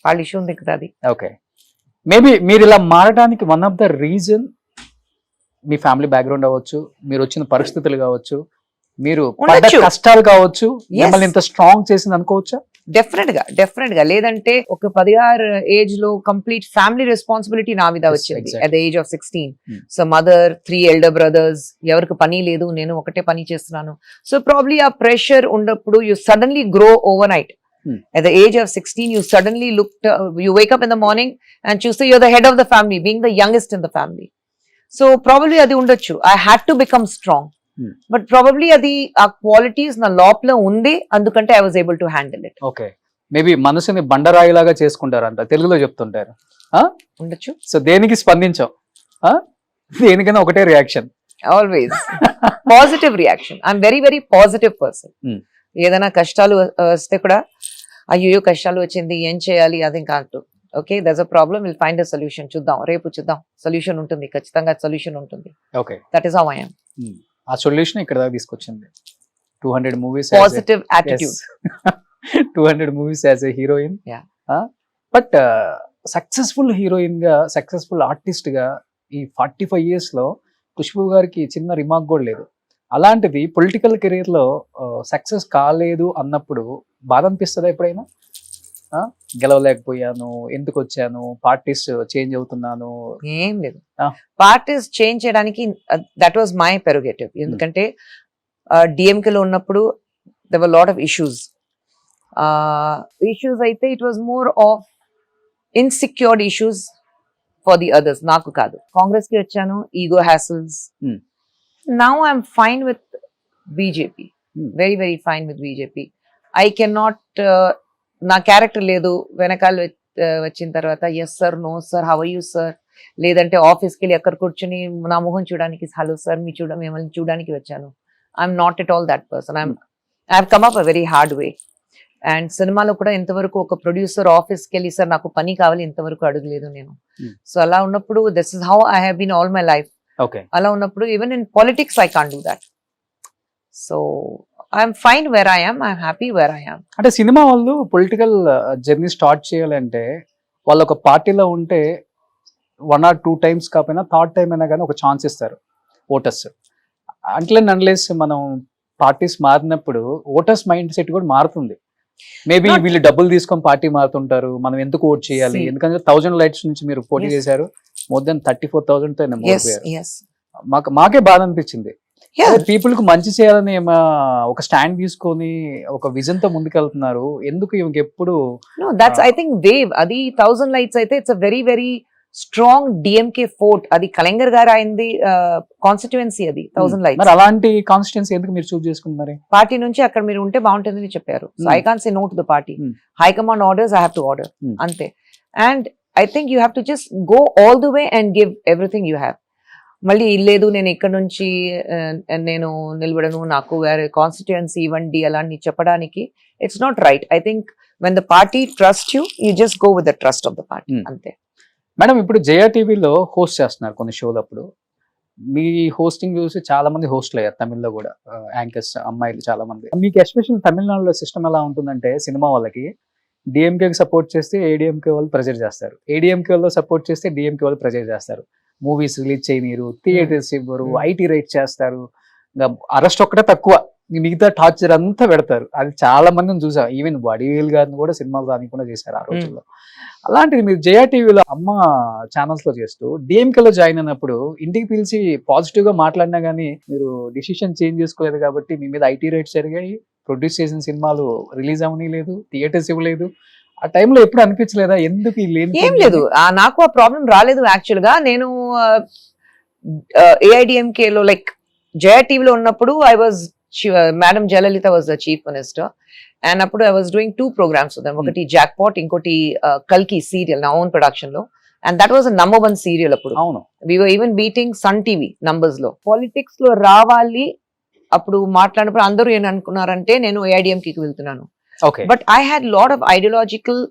వాళ్ళ ఇష్యూ ఉంది కదా అది. ఓకే. మేబీ మీరు ఇలా మారడానికి one of the reason me family background అవ్వచ్చు, మీరు వచ్చిన పరిస్థితులు కావచ్చు, మీరు పడ్డ కష్టాలు కావచ్చు, మిమ్మల్ని ఇంత స్ట్రాంగ్ చేసింది అనుకోవచ్చా? డెఫినెట్ గా. లేదంటే ఒక 16 ఏజ్ లో కంప్లీట్ ఫ్యామిలీ రెస్పాన్సిబిలిటీ నా మీద వచ్చింది at the age of 16. So mother, 3 elder brothers, ఎవరికి పని లేదు, నేను ఒకటే పని చేస్తున్నాను. సో ప్రాబ్లీ ఆ ప్రెషర్ ఉన్నప్పుడు you suddenly grow over night. At the age of 16, you suddenly you wake up in the morning and choose you're the head of the family, being the youngest in the family. So probably adi undachu. I had to become strong. But probably adi a qualities na lopla undi, andukante I was able to handle it. Okay. Maybe మనసుని బండరాయిలాగా చేసుకుంటారంట, తెలుగులో చెప్తుంటారు. ఉండొచ్చు. So దేనికి స్పందించాం, దేనికైనా ఒకటే reaction. Always. Positive reaction. I'm very, very positive person. ఏదైనా కష్టాలు వస్తే కూడా అయ్యో కష్టాలు వచ్చింది ఏం చేయాలి అది కాదు. Okay, that's a problem, will find a solution, చూద్దాం రేపు చూద్దాం, సొల్యూషన్ ఉంటుంది, ఖచ్చితంగా సొల్యూషన్ ఉంటుంది. Okay. That is how I yam. ఆ సొల్యూషన్ ఇక్కడ దాకా తీసుకొచ్చింది. 200 movies, positive attitude. 200 movies as a heroine. But successful heroine గా, సక్సెస్ఫుల్ ఆర్టిస్ట్ గా ఈ 45 years లో ఖుష్బూ గారికి చిన్న రిమార్క్ కూడా లేదు. అలాంటిది పొలిటికల్ కెరీర్ లో సక్సెస్ కాలేదు అన్నప్పుడు బాధ అనిపిస్తుందా ఎప్పుడైనా? గెలవలేకపోయాను, ఎందుకు వచ్చాను, పార్టీస్ చేంజ్ అవుతున్నాను? ఏం లేదు, ఆ. పార్టీస్ చేంజ్ చేయడానికి దట్ వాజ్ మై పెరోగేటివ్. ఎందుకంటే డిఎంకే లో ఉన్నప్పుడు there were lot of issues అయితే it was more of insecure issues for the others, నాకు కాదు. కాంగ్రెస్ కి వచ్చాను, ego hassles. Now I'm fine with BJP, very very fine with BJP. I can not, నా character లేదు. వెనకాల వచ్చిన తర్వాత yes sir, no sir, how are you sir, లేదంటే ఆఫీస్కి వెళ్ళి ఎక్కడ కూర్చొని నా మొహం చూడడానికి హలో సార్ మిమ్మల్ని చూడడానికి వచ్చాను. I'm not at all that person. I have come up a very hard way. And సినిమాలో కూడా ఇంతవరకు ఒక ప్రొడ్యూసర్ ఆఫీస్కి వెళ్ళి సార్ నాకు పని కావాలి ఇంతవరకు అడగలేదు నేను. సో అలా ఉన్నప్పుడు this is how I have been all my life. అలా ఉన్నప్పుడు even in politics I can't do that. So I'm fine where I am, I'm happy where I am. అంటే సినిమా వాళ్ళు పొలిటికల్ జర్నీ స్టార్ట్ చేయాలంటే వాళ్ళు ఒక పార్టీలో ఉంటే 1 or 2 times కాకపోయినా థర్డ్ టైం అయినా కానీ ఒక ఛాన్స్ ఇస్తారు ఓటర్స్. అన్లెస్ మనం పార్టీస్ మారినప్పుడు ఓటర్స్ మైండ్ సెట్ కూడా మారుతుంది. మేబీ వీళ్ళు డబ్బులు తీసుకొని పార్టీ మారుతుంటారు, మనం ఎందుకు ఓట్ చేయాలి, ఎందుకంటే 1000 లైట్స్ నుంచి మీరు పోటీ చేశారు, మోర్ దెన్ 34,000 తో మాకే బాధ అనిపించింది. పీపుల్ కు మంచి చేయాలని ఒక స్టాండ్ తీసుకొని ఒక విజన్ తో ముందుకెళ్తున్నారు. ఎందుకు ఇవి ఎప్పుడు దట్స్ ఐ థింక్ వేవ్. అది 1000 లైట్స్ అయితే it's a very very strong DMK fort. అది కలెంగర్ గారు అయింది కాన్స్టిట్యుయెన్సీ, అది 1000 లైట్స్. మరి అలాంటి కాన్స్టిట్యుయెన్సీ ఎందుకు మీరు చూస్ చేసుకున్నారు? పార్టీ నుంచి అక్కడ మీరు ఉంటే బాగుంటుందని చెప్పారు. So I can't say no to the party. High command orders, I have to order, అంతే. And I think you have to just go all the way and give everything you have. మళ్ళీ లేదు నేను ఇక్కడ నుంచి నేను నిలబడను, నాకు వేరే కాన్స్టిట్యుయెన్సీ ఇవ్వండి అలాంటి చెప్పడానికి it's not right. I think when the party trust you, you just go with the trust of the party, అంతే. మేడం, ఇప్పుడు జయా టీవీలో హోస్ట్ చేస్తున్నారు కొన్ని షోలప్పుడు. మీ హోస్టింగ్ చూసి చాలా మంది హోస్ట్లు అయ్యారు తమిళ్లో కూడా, యాంకర్స్ అమ్మాయిలు చాలా మంది. మీకు ఎస్పెషల్ తమిళనాడులో సిస్టమ్ ఎలా ఉంటుందంటే, సినిమా వాళ్ళకి డిఎంకేకి సపోర్ట్ చేస్తే ఏడిఎంకే వాళ్ళు ప్రెజర్ చేస్తారు, ఏడిఎంకే వాళ్ళు సపోర్ట్ చేస్తే డిఎంకే వాళ్ళు ప్రెజర్ చేస్తారు. మూవీస్ రిలీజ్ చేయనీరు, థియేటర్స్ ఇవ్వరు, ఐటీ రైట్ చేస్తారు, ఇంకా అరెస్ట్ ఒక్కటే తక్కువ, మిగతా టార్చర్ అంతా పెడతారు. అది చాలా మందిని చూసాం. ఈవెన్ వడివేల్ గారిని కూడా సినిమాలు రానికుండా చేశారు ఆ రోజుల్లో. అలాంటిది మీరు జయా టీవీలో అమ్మ ఛానల్స్ లో చేస్తూ డిఎంకేలో జాయిన్ అయినప్పుడు ఇంటికి పిలిచి పాజిటివ్ గా మాట్లాడినా గానీ మీరు డిసిషన్ చేంజ్ చేసుకోలేదు కాబట్టి మీ మీద ఐటీ రైట్స్ జరిగాయి, ప్రొడ్యూస్ చేసిన సినిమాలు రిలీజ్ అవని లేదు, థియేటర్స్ ఇవ్వలేదు. ఆ టైంలో ఎప్పుడు అనిపించలేదా ఎందుకు ఏం లేదు? నాకు ఆ ప్రాబ్లం రాలేదు. యాక్చువల్ గా నేను ఏఐడిఎంకే లో లైక్ జయా టీవీలో ఉన్నప్పుడు I was madam Jayalalitha was the chief minister. And అప్పుడు I was doing 2 programs with them. ఒకటి జాక్పాట్, ఇంకోటి కల్కి సీరియల్ నా ఓన్ ప్రొడక్షన్ లో. And that was number 1 serial అప్పుడు. We were even beating Sun TV numbers లో. పాలిటిక్స్ లో రావాలి అప్పుడు మాట్లాడినప్పుడు అందరూ ఏం అనుకున్నారంటే నేను ఏఐడిఎంకి వెళ్తున్నాను. But I had lot of ideological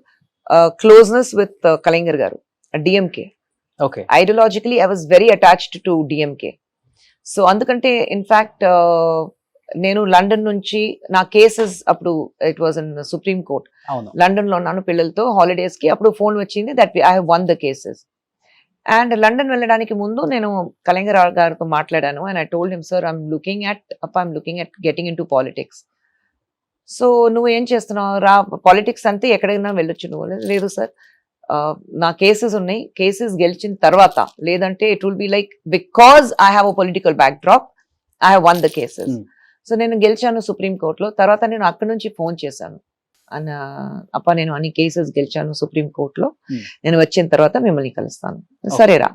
closeness with Kalaignar garu, DMK. Ideologically I was very attached to DMK. So అందుకంటే ఇన్ఫాక్ట్ నేను లండన్ నుంచి నా కేసెస్ అప్పుడు it was in supreme court, London లో ఉన్నాను పిల్లలతో హాలిడేస్ కి. అప్పుడు ఫోన్ వచ్చింది that I have won the cases. And London వెళ్ళడానికి ముందు నేను కలెంగర్ గారితో మాట్లాడాను. And I told him, sir I'm looking at getting in to politics. So నువ్వు ఏం చేస్తున్నావు, రా పాలిటిక్స్ అంతే ఎక్కడైనా వెళ్ళొచ్చు. నువ్వు లేదు సార్ నా కేసెస్ ఉన్నాయి, కేసెస్ గెలిచిన తర్వాత, లేదంటే it will be like because I have a political back drop, I have one the cases. So నేను గెలిచాను సుప్రీం కోర్టులో. తర్వాత నేను అక్కడి నుంచి ఫోన్ చేశాను, నేను అన్ని కేసెస్ గెలిచాను సుప్రీం కోర్టులో, నేను వచ్చిన తర్వాత మిమ్మల్ని కలుస్తాను. సరేరా.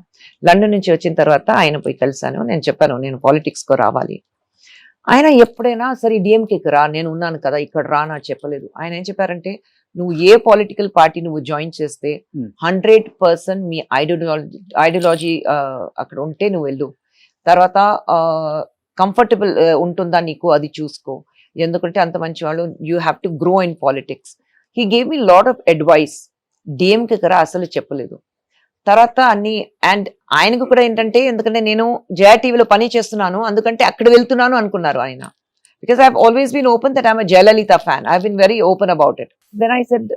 లండన్ నుంచి వచ్చిన తర్వాత ఆయన పోయి కలిసాను. నేను చెప్పాను నేను పాలిటిక్స్ కు రావాలి. ఆయన ఎప్పుడైనా సరే డిఎంకేకి రా, నేను ఉన్నాను కదా ఇక్కడ రా నాకు చెప్పలేదు. ఆయన ఏం చెప్పారంటే, నువ్వు ఏ పొలిటికల్ పార్టీ నువ్వు జాయిన్ చేస్తే 100% మీ ఐడియాలజీ అక్కడ ఉంటే నువ్వు వెళ్ళు. తర్వాత కంఫర్టబుల్ ఉంటుందా నీకు అది చూసుకో, ఎందుకంటే అంత మంచి వాళ్ళు, you have to grow in politics. He gave me lot of advice. DMK కదా అసలు చెప్పలేదు. తర్వాత అన్ని. అండ్ ఆయనకు కూడా ఏంటంటే, ఎందుకంటే నేను జయా టీవీలో పని చేస్తున్నాను అందుకంటే అక్కడ వెళ్తున్నాను అనుకున్నారు ఆయన. Because I have always been open that I'm Jayalalitha fan. I have been very open about it. Then I said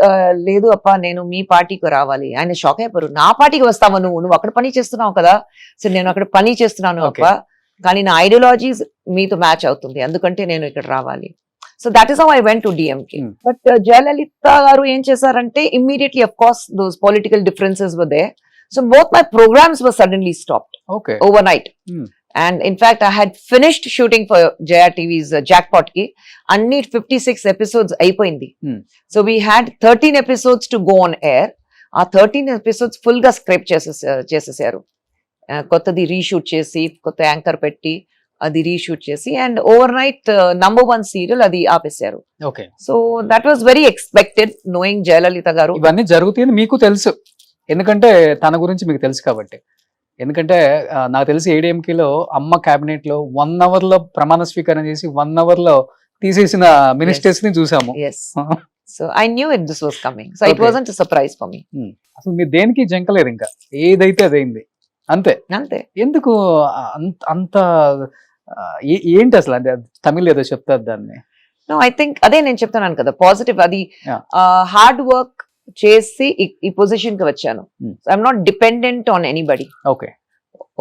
లేదు అప్ప నేను మీ పార్టీకి రావాలి. ఆయన షాక్ అయిపోయారు, నా పార్టీకి వస్తావా నువ్వు అక్కడ పని చేస్తున్నావు కదా. సో నేను అక్కడ పని చేస్తున్నాను అప్ప, కానీ నా ఐడియాలజీస్ మీతో మ్యాచ్ అవుతుంది, అందుకంటే నేను ఇక్కడ రావాలి. So that is how I went to DMK. But Jayalalithaa garu ఏం చేశారంటే immediately of course those political differences were there. So both my programmes were suddenly stopped okay overnight. And in fact, I had finished shooting for Jaya TV's Jackpot ki. Anni 56 episodes అయిపోయింది. So we had 13 episodes to go on air. ఆ 13 episodes full గా script చేసేసారు. కొత్తది reshoot చేసి, కొత్త anchor పెట్టి అది reshoot చేసి, and overnight number 1 serial అది ఆపేశారు. Okay. So that was very expected knowing Jayalalithaa garu. ఇవన్నీ జరుగుతాయని మీకు తెలుసు, ఎందుకంటే తన గురించి మీకు తెలుసు కాబట్టి. ఎందుకంటే నాకు తెలిసి ఏడీఎంకేలో అమ్మ క్యాబినెట్ లో 1 hour లో ప్రమాణ స్వీకారం చేసి 1 hour లో తీసేసిన మినిస్టర్స్ ని చూసాము. Yes. So I knew this was coming. So it Okay. wasn't a surprise for me. అసలు మీరు దేనికి జంకలేరు, ఇంకా ఏదైతే అదైంది అంతే. అంతే. ఎందుకు అంత ఏంటి అసలు? అంటే తమిళ్ ఏదో చెప్తారు దాన్ని. నో, ఐ థింక్ అదే నేను చెప్తున్నాను కదా, పాజిటివ్. అది Yeah. హార్డ్ వర్క్ చేసి ఈ పొజిషన్ కి వచ్చాను. I'm not dependent on anybody. Okay.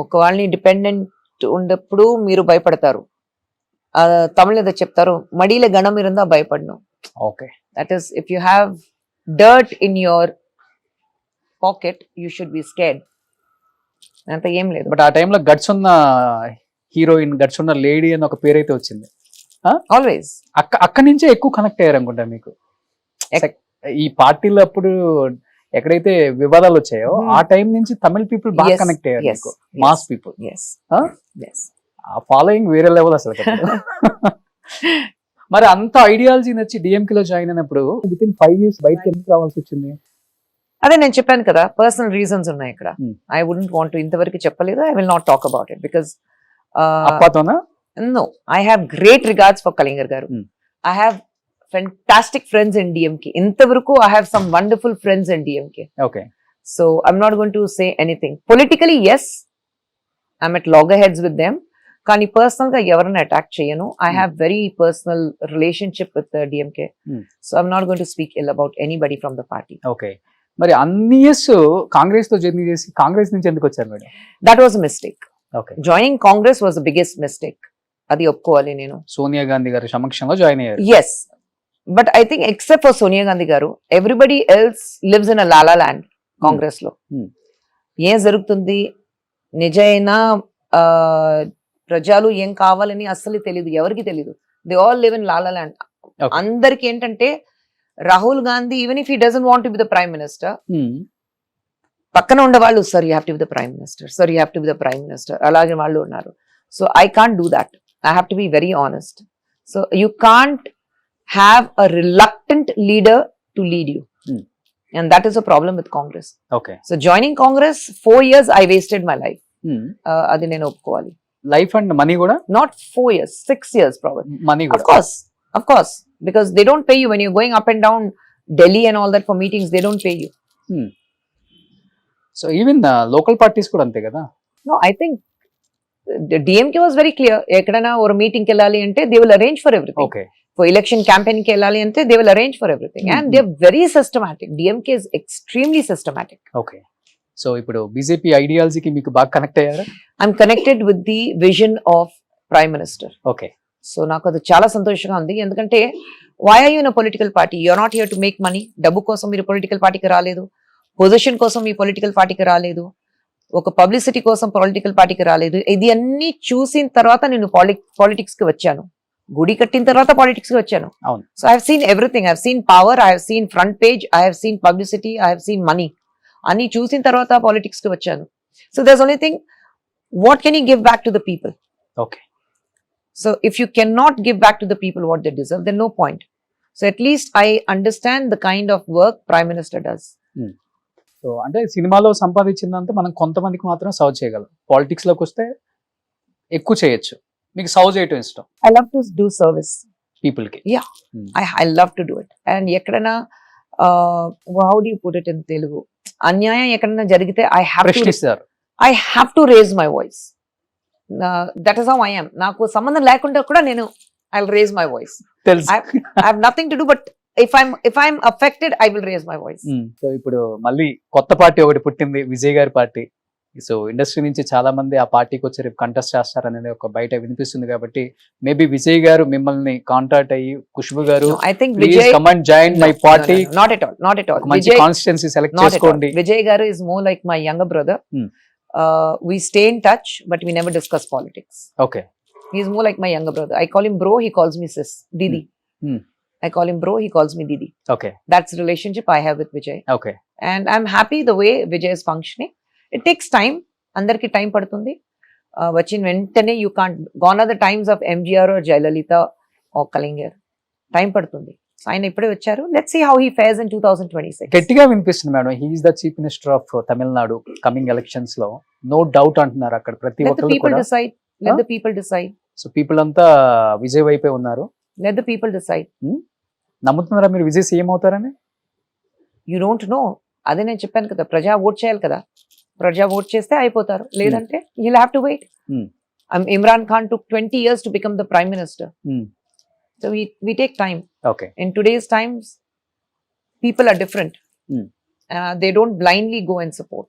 ఒక వాళ్ళని డిపెండెంట్ ఉన్నప్పుడు మీరు భయపడతారు. తమిళ ఏదో చెప్తారు, మడిల గణం ఇరుందా భయపడను. Okay. That is if you have dirt in your pocket you should be scared. అంత ఏం లేదు. బట్ ఆ టైంలో గట్స్ ఉన్న హీరోయిన్, గట్స్ ఉన్న లేడీ అని ఒక పేరైతే వచ్చింది. ఆల్వేస్ అక్కడి నుంచే ఎక్కువ కనెక్ట్ అయ్యారు అనుకుంటా మీకు. ఈ పార్టీలో అప్పుడు ఎక్కడైతే వివాదాలు వచ్చాయో ఆ టైం నుంచి తమిళ పీపుల్ బాగా కనెక్ట్ అయ్యారు మీకు, మాస్ పీపుల్. ఆ ఫాలోయింగ్ వేరే లెవెల్ అసలు. మరి అంత ఐడియాలజీ నచ్చి డిఎంకే లో జాయిన్ అయినప్పుడు విత్ ఇన్ 5 years బయటకి ఎందుకు రావాల్సి వచ్చింది? అదే నేను చెప్పాను కదా, పర్సనల్ రీజన్స్ ఉన్నాయి ఇక్కడ. ఐ వుడెంట్ వాంట్ టు, ఇంతవరకు చెప్పలేదు. I will not talk about it because అప్పతోనా? No, I have great regards for Kalaignar garu. I have fantastic friends in DMK. ఇంతవరకు I have some wonderful friends in DMK. Okay. So I'm not going to say anything. Politically, yes, I'm at loggerheads with them. కానీ personal గా ఎవరైనా attack చేయను. I have very personal relationship with the DMK. So I'm not going to speak ill about anybody from the party. Okay. మరి అన్ని years Congress తో journey చేసి కాంగ్రెస్ నుంచి ఎందుకు వచ్చారు madam? That was a mistake. Okay. Joining Congress was the biggest mistake. అది ఒప్పుకోవాలి నేను. సోనియా గాంధీ గారి సమక్షంలో జాయిన్ అయ్యారు. Yes. But I think except for Sonia Gandhi garu, everybody else lives in a lala land. Congress lo ఏం జరుగుతుంది, నిజైన ప్రజలు ఏం కావాలని అస్సలు తెలియదు, ఎవరికి తెలియదు. They all live in La La Land. అందరికి ఏంటంటే Rahul Gandhi even if he doesn't want to be the prime minister, పక్కన ఉండే వాళ్ళు sir you have to be the prime minister, sir you have to be the prime minister, అలాగే వాళ్ళు ఉన్నారు. So I can't do that. I have to be very honest. So you can't have a reluctant leader to lead you. And that is a problem with Congress. Okay. So joining Congress, 4 years I wasted my life. Adi nenu oppukovali. Life and money kuda? Not 4 years, 6 years probably. Money kuda? Of course. Because they don't pay you when you're going up and down Delhi and all that for meetings, they don't pay you. So even local parties kuda ante kada? No, I think the DMK was very clear. Ekkadana or meeting ki ellali ante they will arrange for everything. Okay. For election campaign ki ellali ante they will arrange for everything. And they're very systematic. DMK is extremely systematic. Okay. So ఇప్పుడు BJP ఐడియాలజీకి మీకు బాగా connect అయ్యారా? I'm connected with the vision of Prime Minister. Okay. So నాకు అది చాలా సంతోషంగా ఉంది. ఎందుకంటే why are you in a political party? You're not here to make money. డబ్బు కోసం మీరు పొలిటికల్ పార్టీకి రాలేదు, పొజిషన్ కోసం మీ పొలిటికల్ పార్టీకి రాలేదు, ఒక పబ్లిసిటీ కోసం పొలిటికల్ పార్టీకి రాలేదు. ఇది అన్ని చూసిన తర్వాత నేను పాలిటిక్స్ కి వచ్చాను. గుడి కట్టిన తర్వాత పాలిటిక్స్ కి వచ్చాను. So I have seen everything. I have seen power, I have seen front page, I have seen publicity, I have seen money. అన్ని చూసిన తర్వాత పాలిటిక్స్ కి వచ్చాను. So there's only thing, what can you give back to the people? Okay. So if you can not give back to the people what they deserve, then no point. So at least I understand the kind of work prime minister does. So అంటే సినిమాలో సంపాదించిందంతా మనం కొంతమందికి మాత్రం serve చేయగలం, politics లోకి వస్తే ఎక్కువ చేయొచ్చు. మీకు సర్వ్ చేయటం ఇష్టం? I love to do service people కి. Yeah, I love to do it. And ఎక్కడైనా how do you put it in Telugu, అన్యాయం ఎక్కడైనా జరిగితే I have to raise my voice. That is how I am. నాకు సంబంధం లేకుండా కూడా నేను I will raise my voice. I have nothing to do, but if I'm affected, I will raise my voice. సో ఇప్పుడు మళ్ళీ కొత్త పార్టీ ఒకటి పుట్టింది, విజయ్ గారి పార్టీ. సో ఇండస్ట్రీ నుంచి చాలా మంది ఆ పార్టీకి వచ్చి రేపు కంటెస్ట్ చేస్తారనేది ఒక బయట వినిపిస్తుంది కాబట్టి మేబీ విజయ్ గారు మిమ్మల్ని కాంటాక్ట్ అయ్యి ఖుష్బు గారు I think please Vijay, come and join my party, not at all, not at all. మంచి constituency select not at all. చేసుకోండి. Vijay garu is more like my younger brother. We stay in touch, but we never discuss politics. Okay. He's more like my younger brother. I call him bro, he calls me sis, Didi. I call him bro, he calls me Didi. Okay. That's the relationship I have with Vijay. Okay. And I'm happy the way Vijay is functioning. It takes time. Andarki time padutundi. Vachin ventane you can't. Gone are the times of MGR or Jayalalitha or Kalingar. Time padutundi. So ఆయన ఇప్పుడే వచ్చారు. Let's see how he fares in 2026. గట్టిగా వినిపిస్తుంది madam, he's the chief minister of Tamil Nadu coming elections లో, no doubt అంటున్నారు అక్కడ ప్రతి Let the ఒక్కరు people కూడా. decide. Let the people decide. So people అంతా విజయ్ వైపే ఉన్నారు. Let the people decide. నమ్ముతున్నారా మీరు విజయ్ సీఎం అవుతారని? You don't know. అదే నేను చెప్పాను కదా, ప్రజా ఓట్ చేయాలి కదా. ప్రజా ఓట్ చేస్తే అయిపోతారు, లేదంటే you'll have to wait. Imran Khan took 20 years to become the prime minister. So we take time. Okay. In today's times, people are different. They don't blindly go and support.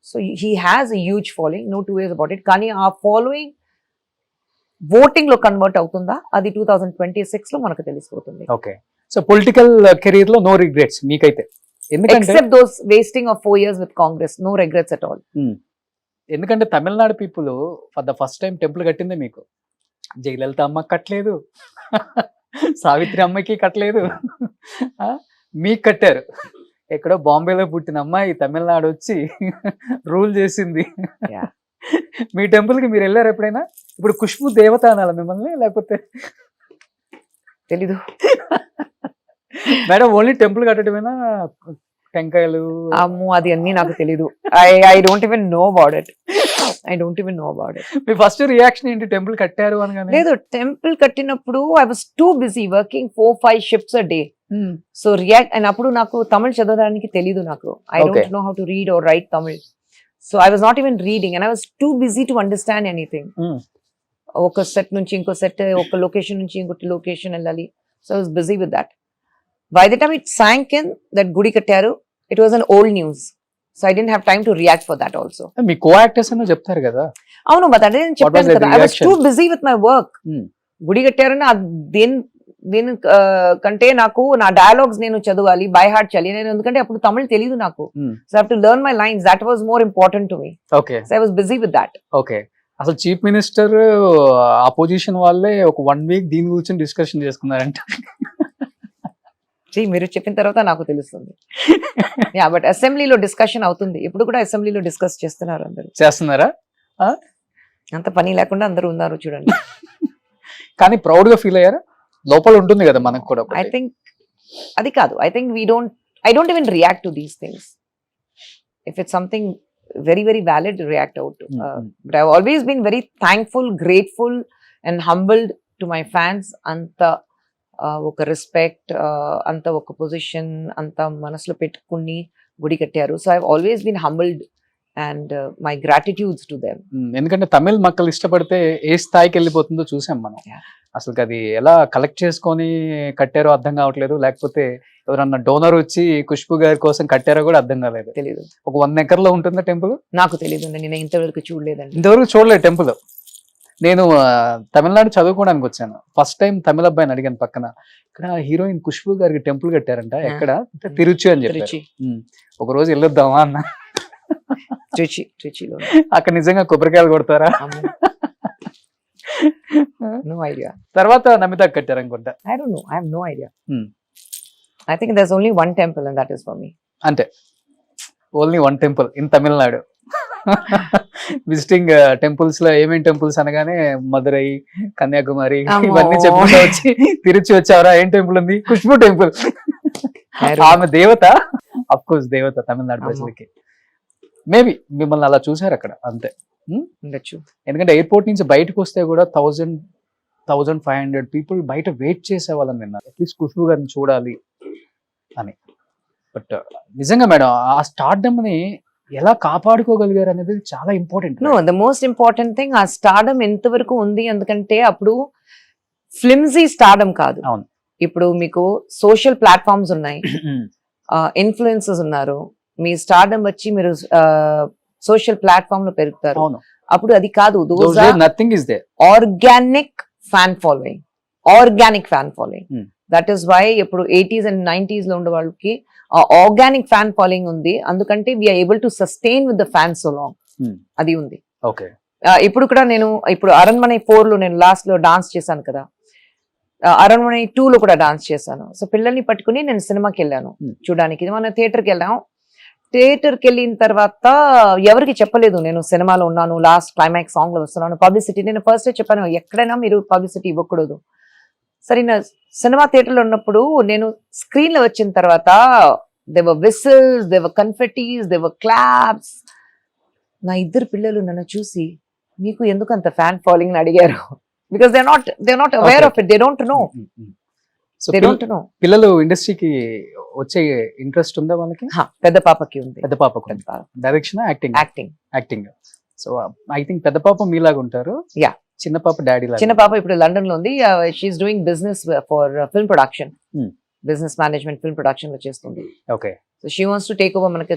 So he has a huge following, no two ways about it. Kani our following voting lo convert avutunda, adi 2026 lo manaku telisipotundi. Okay. So political career లో no regrets మీకైతే? ఎందుకంటే Except those wasting of 4 years with Congress, no regrets at all. ఎందుకంటే Tamil Nadu people for the first time temple కట్టిందే మీకు. జయలలిత అమ్మకి కట్టలేదు, సావిత్రి అమ్మకి కట్టలేదు, మీకు కట్టారు. ఎక్కడో బాంబేలో పుట్టిన అమ్మాయి తమిళనాడు వచ్చి రూల్ చేసింది. Yeah. మీ టెంపుల్ కి మీరు వెళ్ళారు ఎప్పుడైనా? ఇప్పుడు ఖుష్బు దేవత అనాలా మిమ్మల్ని, లేకపోతే తెలీదు. మేడం ఓన్లీ టెంపుల్ కట్టడమేనా? టెంకాయలు అమ్మో అది అన్ని నాకు తెలీదు. I don't even know about it. I don't even know about it. Me first reaction ఏంటి టెంపుల్ కట్టారు అనగానే? లేదు, టెంపుల్ కట్టినప్పుడు I was too busy working 4-5 shifts a day. So react, and అప్పుడు నాకు తమిళ్ చదవడానికి తెలీదు నాకు. I don't know how to read or write Tamil. So I was not even reading and I was too busy to understand anything. ఒక set నుంచి ఇంకో set, ఒక location నుంచి ఇంకొక లొకేషన్ వెళ్ళాలి. So I was busy with that. By the time it sank in that Gudi Kattaru, it was an old news. So I didn't have time to react for that also. Me co actors అని చెప్తారు కదా. అవును, but అదే నేను చెప్పాను కదా, I was too busy with my work. Gudi Kattaru దీని కంటే నాకు నా డైలాగ్స్ నేను చదవాలి, బై హార్ట్ చేయాలి నేను, ఎందుకంటే అప్పుడు తమిళ్ తెలీదు నాకు. So I have to learn my lines. That was more important to me. Okay. So I was busy with that. Okay. అసలు చీఫ్ మినిస్టర్ అపోజిషన్ వాళ్ళే ఒక 1 వీక్ దీని గురించి డిస్కషన్ చేసుకున్నారంట. మీరు చెప్పిన తర్వాత నాకు తెలుస్తుంది. యా, బట్ అసెంబ్లీలో డిస్కషన్ అవుతుంది, ఇప్పుడు కూడా అసెంబ్లీలో డిస్కస్ చేస్తున్నారు అందరూ. చేస్తున్నారా? అంత పని లేకుండా అందరూ ఉన్నారు చూడండి. కానీ ప్రౌడ్ గా ఫీల్ అయ్యారా? లోపల ఉంటుంది కదా మనకు కూడా. ఐ థింక్ అది కాదు. I think I don't even react to these things. If it's something very, very valid, react out to. But I've always been very thankful, grateful and humbled to my fans. Anta ఒక respect, అంత ఒక position, అంత మనసులో పెట్టుకుని గుడి కట్టారు. So I have always been humbled and my gratitudes to them. ఎందుకంటే తమిళ్ మక్కలు ఇష్టపడితే ఏ స్థాయికి వెళ్ళిపోతుందో చూసాం మనం. అసలు అది ఎలా కలెక్ట్ చేసుకొని కట్టారో అర్థం కావట్లేదు, లేకపోతే ఎవరన్నా డోనర్ వచ్చి ఖుష్బు గారి కోసం కట్టారో కూడా అర్థం కాలేదు. తెలీదు. ఒక 1 ఎకర్లో ఉంటుందా టెంపుల్? నాకు తెలియదు, నేను ఇంతవరకు చూడలేదండి. ఇంతవరకు చూడలేదు టెంపుల్. నేను తమిళనాడు చదువుకోవడానికి వచ్చాను. ఫస్ట్ టైం తమిళ అబ్బాయిని అడిగాను పక్కన, ఇక్కడ హీరోయిన్ ఖుష్బు గారికి టెంపుల్ కట్టారంట, ఎక్కడ? తిరుచి అని చెప్పి. ఒక రోజు వెళ్ళొద్దామా అన్న. ట్రిచిలో అక్కడ నిజంగా కొబ్బరికాయలు కొడతారా? No idea. తర్వాత నమితా కట్టారు అనుకుంటా. I don't know. I have no idea. I think there's only one temple and that is for me. అంతే, only 1 temple in Tamil Nadu. Visiting temples లో ఏమేమి టెంపుల్స్ అనగానే మదురై, కన్యాకుమారి ఇవన్నీ చెప్పుకుంటూ వచ్చి తిరుచి వచ్చావరా, ఏం టెంపుల్ ఉంది? ఖుష్బు టెంపుల్. ఆమె దేవత, అఫ్ కోర్స్ దేవత తమిళనాడు ప్రజలకి. మేబీ మిమ్మల్ని అలా చూసారు అక్కడ, అంతే. ఉండొచ్చు. ఎందుకంటే ఎయిర్పోర్ట్ నుంచి బయటకు వస్తే కూడా 1,500 పీపుల్ బయట వెయిట్ చేసే వాళ్ళని విన్నారు, అట్లీస్ట్ ఖుష్బు గారిని చూడాలి అని. బట్ నిజంగా మేడం ఆ స్టార్డమ్ ని ఎలా కాపాడుకోగలిగారు అనేది చాలా important. No, the most important thing ఆ స్టార్డమ్ ఎంతవరకు ఉంది, ఎందుకంటే అప్పుడు ఫ్లిమ్జీ స్టార్డమ్ కాదు. అవును. ఇప్పుడు మీకు సోషల్ ప్లాట్ఫామ్స్ ఉన్నాయి, ఇన్ఫ్లుయెన్సర్స్ ఉన్నారు. మీ స్టార్డమ్ వచ్చి మీరు సోషల్ ప్లాట్ఫామ్ లో పెరుగుతారు. అవును, అప్పుడు అది కాదు, nothing is there. Organic fan following, organic fan following. That is why ఇప్పుడు 80s and 90s లో ఉండే వాళ్ళకి ఆర్గానిక్ ఫ్యాన్ ఫాలోయింగ్ ఉంది. అందుకంటే we are able to sustain with the fan so long. అది ఉంది. ఓకే, ఇప్పుడు కూడా నేను ఇప్పుడు అరణ్మனை 4 లో నేను లాస్ట్ లో డాన్స్ చేశాను కదా, అరణ్మனை 2 లో కూడా డాన్స్ చేశాను. సో పిల్లల్ని పట్టుకుని నేను సినిమాకి వెళ్ళాను చూడడానికి. మనం థియేటర్కి వెళ్ళాం. థియేటర్కి వెళ్ళిన తర్వాత ఎవరికి చెప్పలేదు నేను సినిమాలో ఉన్నాను, లాస్ట్ క్లైమాక్స్ సాంగ్ లో వస్తున్నాను, పబ్లిసిటీ. నేను ఫస్ట్ చెప్పాను ఎక్కడైనా మీరు పబ్లిసిటీ ఇవ్వకూడదు. సరే, నా సినిమా థియేటర్లో ఉన్నప్పుడు నేను స్క్రీన్ లో వచ్చిన తర్వాత దేవర్ విసిల్స్, దేవర్ కన్ఫెటీస్, దేవర్ క్లాప్స్. నా 2 పిల్లలు నన్ను చూసి మీకు ఎందుకు అంత ఫ్యాన్ ఫాలోయింగ్ అడిగారు. Because they not aware of it, they don't know. They don't know. పిల్లలు ఇండస్ట్రీకి వచ్చే ఇంట్రెస్ట్ ఉందా వాళ్ళకి? పెద్ద పాపకి ఉంది. పెద్ద పాపకు direction, acting. So I think పెద్ద పాప మీలాగా ఉంటారు. యా, చిన్న పాప డాడీ లాగా. చిన్న పాప ఇప్పుడు లండన్ లో ఉంది. She's doing business for film production, business management film production లో చేస్తుంది. Okay. So she wants to take over, మనకి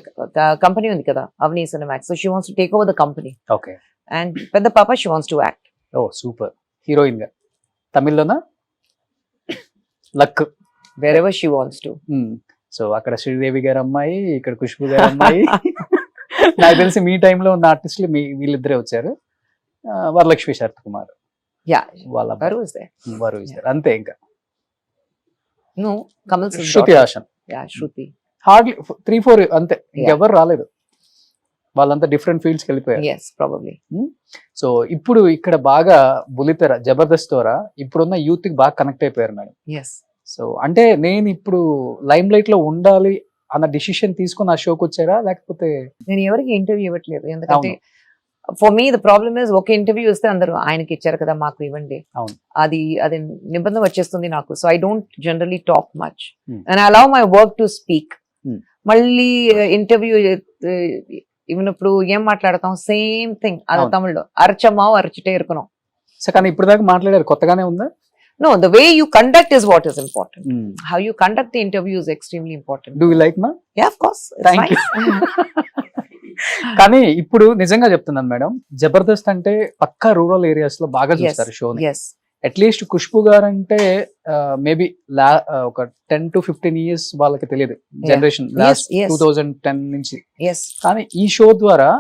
కంపెనీ ఉంది కదా Avani Cinemax. So she wants to take over the company. Okay. And పెద్ద పాప she wants to act. Oh super. Heroine గా తమిళ్లోనా? Luck wherever she wants to. సో అక్కడ శ్రీదేవి గారు అమ్మాయి, ఇక్కడ ఖుష్బు గారు అమ్మాయి. నాకు తెలిసి మీ టైంలో ఉన్న ఆర్టిస్టులు వీళ్ళిద్దరే వచ్చారు. వరలక్ష్మి శరత్ కుమార్, Yeah, వాళ్ళ Varu is there. వారు అంతే. ఇంకా No, Kamal Singh. Shruti Haasan, Yeah, Shruti. Hardly 3-4 అంతే, ఇంకెవరు రాలేదు. వాళ్ళంతా డిఫరెంట్ ఫీల్డ్స్ కి వెళ్ళిపోయారు. Yes, probably. సో ఇప్పుడు ఇక్కడ బాగా బులితెర, జబర్దస్త్ ద్వారా ఇప్పుడున్న యూత్ కి బాగా కనెక్ట్ అయిపోయారు మేడం. Yes. సో అంటే నేను ఇప్పుడు లైమ్ లైట్ లో ఉండాలి అన్న డిసిషన్ తీసుకుని ఆ షోకి వచ్చారా, లేకపోతే? నేను ఎవరికి ఇంటర్వ్యూ ఇవ్వట్లేదు, ఎందుకంటే for me the problem is ఒక ఇంటర్వ్యూ వస్తే అందరూ ఆయనకి ఇచ్చారు కదా మాకు ఇవ్వండి, అది నిబంధన వచ్చేస్తుంది నాకు. So I don't generally talk much and I allow my work to speak. మళ్ళీ ఇంటర్వ్యూ ఇవ్వనప్పుడు ఏం మాట్లాడతాం, సేమ్ థింగ్. అది తమిళ్లో అరచమా అరచిటే ఇరుకున్నాం. సో కానీ ఇప్పుడు దాకా మాట్లాడారు, కొత్తగానే ఉందా? No, the way you conduct is what is important. How you conduct the interview is extremely important. Do you like ma? Yeah, of course. Thank you. కానీ ఇప్పుడు నిజంగా చెప్తున్నాను మేడం, జబర్దస్త్ అంటే పక్కా రూరల్ ఏరియాస్ లో బాగా చూస్తారు షోని. Yes. అట్లీస్ట్ ఖుష్బు గారు అంటే మేబీ ఒక 10 to 15 years వాళ్ళకి తెలియదు, జనరేషన్ లాస్ట్ 2010 నుంచి. Yes. కానీ ఈ షో ద్వారా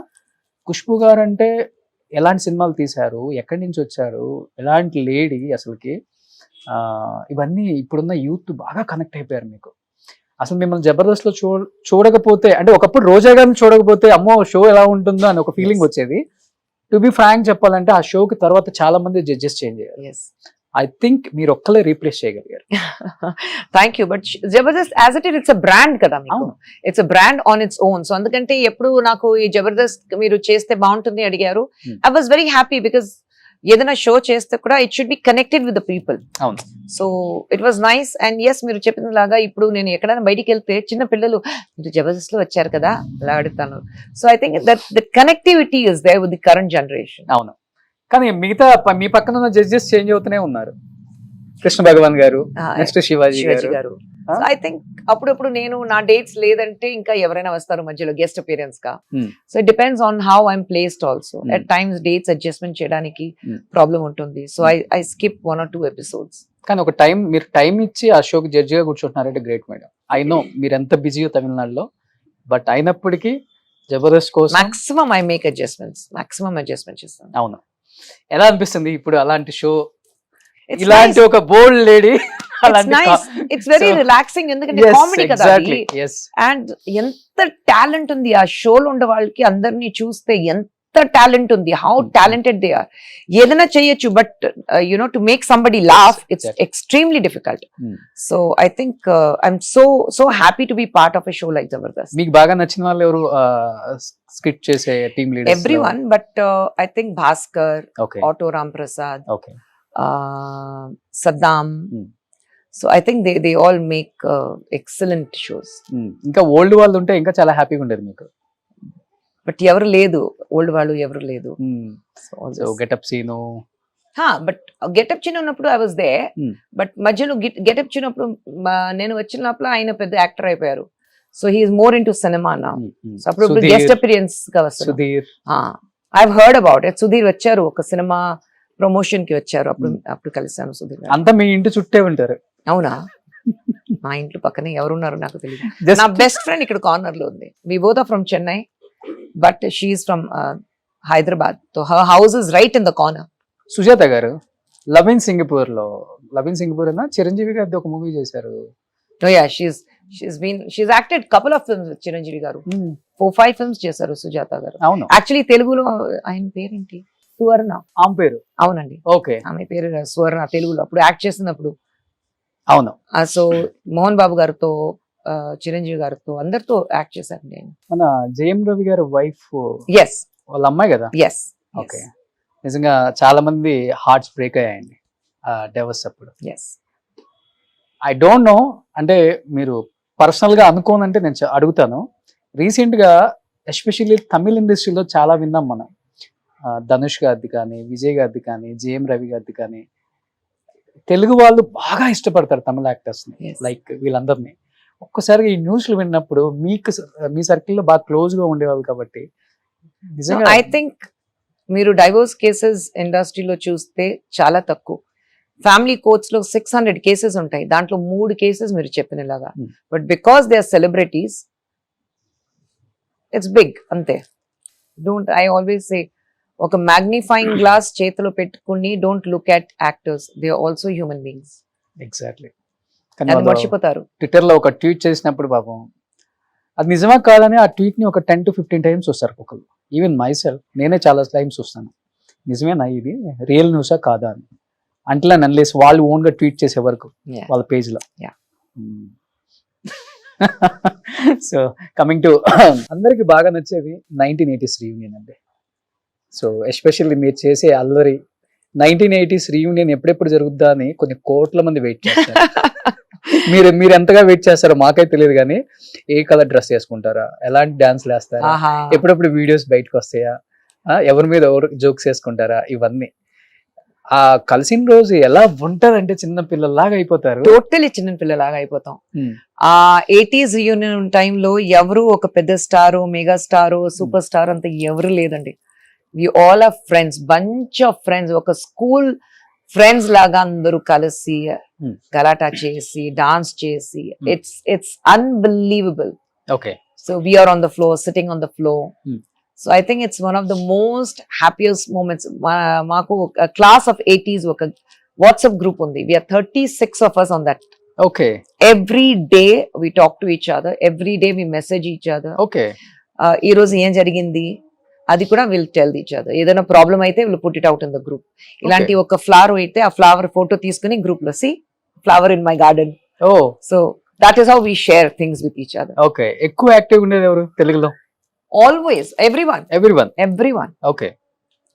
ఖుష్బు గారు అంటే ఎలాంటి సినిమాలు తీశారు, ఎక్కడి నుంచి వచ్చారు, ఎలాంటి లేడీ అసలుకి, ఇవన్నీ ఇప్పుడున్న యూత్ బాగా కనెక్ట్ అయిపోయారు మీకు. అసలు మిమ్మల్ని జబర్దస్త్ లో చూడకపోతే, అంటే ఒకప్పుడు రోజా గారిని చూడకపోతే అమ్మో షో ఎలా ఉంటుందో అని ఒక ఫీలింగ్ వచ్చేది. టు బి ఫ్రాంక్ చెప్పాలంటే ఆ షోకి తర్వాత చాలా మంది జడ్జెస్ చేంజ్ అయ్యారు. ఐ థింక్ మీరు ఒక్కలే రీప్లేస్ చేయగలిగారు. Thank you. But Jabardasth as it it's a brand కదా మీకు, it's a brand on its own. So అందుకంటే ఎప్పుడు నాకు ఈ జబర్దస్త్ మీరు చేస్తే బాగుంటుంది అడిగారు, I was very happy. Because ఏదైనా షో చేస్తే కూడా it should be connected with the people. So it was nice. And yes, మీరు చెప్పిన లాగా ఇప్పుడు నేను ఎక్కడైనా బయటికి వెళ్తే చిన్న పిల్లలు మీరు జబర్దస్త్ లో వచ్చారు కదా అలా అడుగుతాను. So I think that connectivity is there with the current generation. అవును. కానీ మిగతా మీ పక్కన ఉన్న జడ్జెస్ చేంజ్ అవుతూనే ఉన్నారు. కృష్ణ భగవాన్ గారు, నెక్స్ట్ శివాజీ గారు. ఐ థింక్ అప్పుడప్పుడు నేను నా డేట్స్ లేదంటే ఇంకా ఎవరైనా వస్తారు మధ్యలో గెస్ట్ అపియరెన్స్ గా. So it depends on how I'm placed also. At times dates adjustment చేయడానికి ప్రాబ్లం ఉంటుంది. So I skip 1 or 2 episodes. కానీ ఒక మీరు టైం ఇచ్చి ఆ షోకి జడ్జి గా కూర్చుంటున్నారంటే గ్రేట్ మేడం. ఐ నో మీరు ఎంత బిజీయో తమిళనాడులో, బట్ అయినప్పటికీ జబర్దస్త్ కోసం maximum I make adjustments, maximum adjustment చేస్తాను. అవును. ఎలా అనిపిస్తుంది ఇప్పుడు అలాంటి షో, ఇలాంటి ఒక బోల్డ్ లేడీ? ఇట్స్ వెరీ రిలాక్సింగ్, ఎందుకంటే కామెడీ కదా. అండ్ ఎంత టాలెంట్ ఉంది ఆ షోలో ఉండే వాళ్ళకి, అందరినీ చూస్తే ఎంత టాలెంట్ ఉంది, హౌ టాలెంటెడ్ దే ఆర్. ఏదైనా చేయొచ్చు, but you know to make somebody laugh it's extremely difficult. So I think I'm so happy to be part of a show like Jabardasth. మీకు బాగా నచ్చిన వాళ్ళు ఎవరు స్కిట్ చేసే team leaders? Everyone, but I think Bhaskar, auto Ram Prasad, Saddam. So I think they all make excellent shows. ఇంకా old వాళ్ళు ఉంటే ఇంకా చాలా హ్యాపీగా ఉండేది మీకు. బట్ ఎవరు లేదు, ఓల్డ్ వాళ్ళు ఎవరు లేదు. So getup Seenu, but getup చిన్న ఉన్నప్పుడు ఐ వాజ్ దే. బట్ మధ్యలో గెటప్ చిన్నప్పుడు నేను వచ్చిన లోపల ఆయన పెద్ద యాక్టర్ అయిపోయారు. So he's more into cinema నా. సో అప్పుడు సుధీర్, గెస్ట్ అపిరియన్స్ గా వస్తున్నారు. Sudheer I heard about it. Sudheer వచ్చారు ఒక సినిమా ప్రమోషన్ కి వచ్చారు, అప్పుడు కలిసాను సుధీర్ గారు. అంతా మీ ఇంటి చుట్టే ఉంటారు. అవునా? మా ఇంట్లో పక్కనే ఎవరున్నారు నాకు తెలియదు. Just- నా బెస్ట్ ఫ్రెండ్ ఇక్కడ కార్నర్ లో ఉంది. We both are from Chennai but she's from Hyderabad. So her house is right in the corner. Sujatha garu love in Singapore లో, లవ్ ఇన్ సింగపూర్ అన్న చిరంజీవి గారి ఒక మూవీ చేశారు. Oh yeah, she's acted couple of films with Chiranjeevi గారు. 4-5 films చేశారు సుజాత గారు. అవును, actually తెలుగులో ఆయన పేరేంటి? సువర్ణ. ఆమె పేరు. అవునండి, ఓకే, ఆమె పేరు సువర్ణ. తెలుగులో అప్పుడు యాక్ట్ చేసినప్పుడు. అవును. సో మోహన్ బాబు గారితో చిరంజీవి గారితో అందరితో యాక్ట్ చేశారు నేను. మన జయం రవి గారి వైఫ్ ఎస్ వాళ్ళ అమ్మాయి కదా. ఎస్ ఓకే, నిజంగా చాలా మంది హార్ట్స్ బ్రేక్ అయ్యాయండి డైవర్స్ అప్పుడు. ఎస్. ఐ డోంట్ నో, అంటే మీరు పర్సనల్ గా అనుకోనంటే నేను అడుగుతాను. రీసెంట్ గా ఎస్పెషల్లీ తమిళ ఇండస్ట్రీలో చాలా విన్నాం మనం. ధనుష్ గారిది కానీ, విజయ్ గారిది కానీ, జేఎం రవి గారిది కానీ, తెలుగు వాళ్ళు బాగా ఇష్టపడతారు తమిళ యాక్టర్స్ ని, Yes. లైక్ వీళ్ళందరినీ. ఒక్కసారిగా ఈ న్యూస్లు విన్నప్పుడు మీకు మీ సర్కిల్లో బాగా క్లోజ్ గా ఉండేవాళ్ళు కాబట్టి నిజంగా ఐ థింక్ మీరు డైవోర్స్ కేసెస్ ఇండస్ట్రీలో చూస్తే చాలా తక్కువ. ఫ్యామిలీ కోర్ట్స్ లో 600 కేసెస్ ఉంటాయి, దాంట్లో 3 కేసెస్ మీరు చెప్పినలాగా. Hmm. But because they are celebrities it's big అంతే. డోంట్, ఐ ఆల్వేస్ సే, ఒక మ్యాగ్నిఫైయింగ్ గ్లాస్ చేతిలో పెట్టుకుని don't look at actors, they are also human beings. Exactly. అది మర్చిపోతారు. ట్విట్టర్ లో ఒక ట్వీట్ చేసినప్పుడు పాపం అది నిజమా కాదని ఆ ట్వీట్ ని ఒక 10 to 15 టైమ్స్ చూస్తారు ఒకళ్ళు. ఈవెన్ మై సెల్ఫ్, నేనే చాలా టైమ్స్ చూస్తాను, నిజమేనా ఇది రియల్ న్యూసా కాదా అని. అంటే అన్లెస్ వాళ్ళు ఓన్ గా ట్వీట్ చేసే వరకు Yeah. వాళ్ళ పేజ్ లో. Yeah. సో కమింగ్ టు అందరికి బాగా నచ్చేది 1980s రీయూనియన్ అండి. సో ఎస్పెషల్లీ మీరు చేసే అల్లరి 1980s రీయూనియన్ ఎప్పుడెప్పుడు జరుగుద్దా అని కొన్ని కోట్ల మంది వెయిట్ చేస్తారు. మీరు ఎంతగా వెయిట్ చేస్తారో మాకైతే తెలియదు కానీ, ఏ కలర్ డ్రెస్ వేసుకుంటారా, ఎలాంటి డాన్స్లు వేస్తారా, ఆహా. ఎప్పుడెప్పుడు వీడియోస్ బయటకు వస్తాయా, ఎవరి మీద ఎవరు జోక్స్ వేసుకుంటారా, ఇవన్నీ. ఆ కలిసిన రోజు ఎలా ఉంటదంటే చిన్న పిల్లల్లాగా అయిపోతారు. టోటలీ చిన్న పిల్లలాగా అయిపోతాం. ఆ 80s రియూనియన్ టైంలో ఎవరు ఒక పెద్ద star, mega star, super star అంత ఎవరు లేదండి. We all are friends, bunch of friends, ఒక స్కూల్ ఫ్రెండ్స్ లాగా అందరూ కలిసి గలాటా చేసి డాన్స్ చేసి, it's unbelievable. Okay, so we are on the floor, sitting on the floor. So I think it's one of the most happiest moments. Maaku a class of 80s oka WhatsApp group undi. We are 36 of us on that. Okay, Every day we talk to each other. Every day we message each other. Okay. Ee roju em jarigindi adi kuda we'll tell each other. Edaina problem aithe we'll put it out in the group. Ilanti oka flower aithe aa flower photo teeskoni group lo, see flower in my garden. Oh, So that is how we share things with each other. Okay. ఎక్కువ active ఉండేది ఎవరు తెలుగులో? Always, everyone. Okay.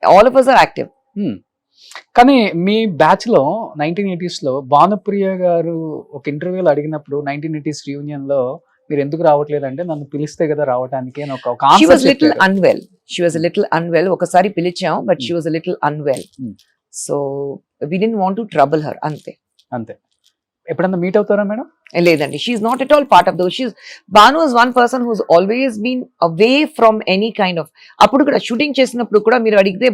All of us are active. కానీ మీ batch లో 1980s లో భానుప్రియ గారు ఒక ఇంటర్వ్యూలో అడిగినప్పుడు 1980s రియూనియన్ లో మీరు ఎందుకు రావట్లేదు అంటే, నన్ను పిలిస్తే కదా రావడానికి అని ఒక She was little unwell. She was a little unwell. ఒకసారి పిలిచాం, but she was a little unwell. So we didn't want to trouble her. అంతే. ఎప్పుడన్నా మీట్ అవుతారా మేడం? లేదండి, she's not at all part of those. Bhanu is one person who's always been away from any kind of. అప్పుడు కూడా shooting చేసినప్పుడు కూడా మీరు అడిగితే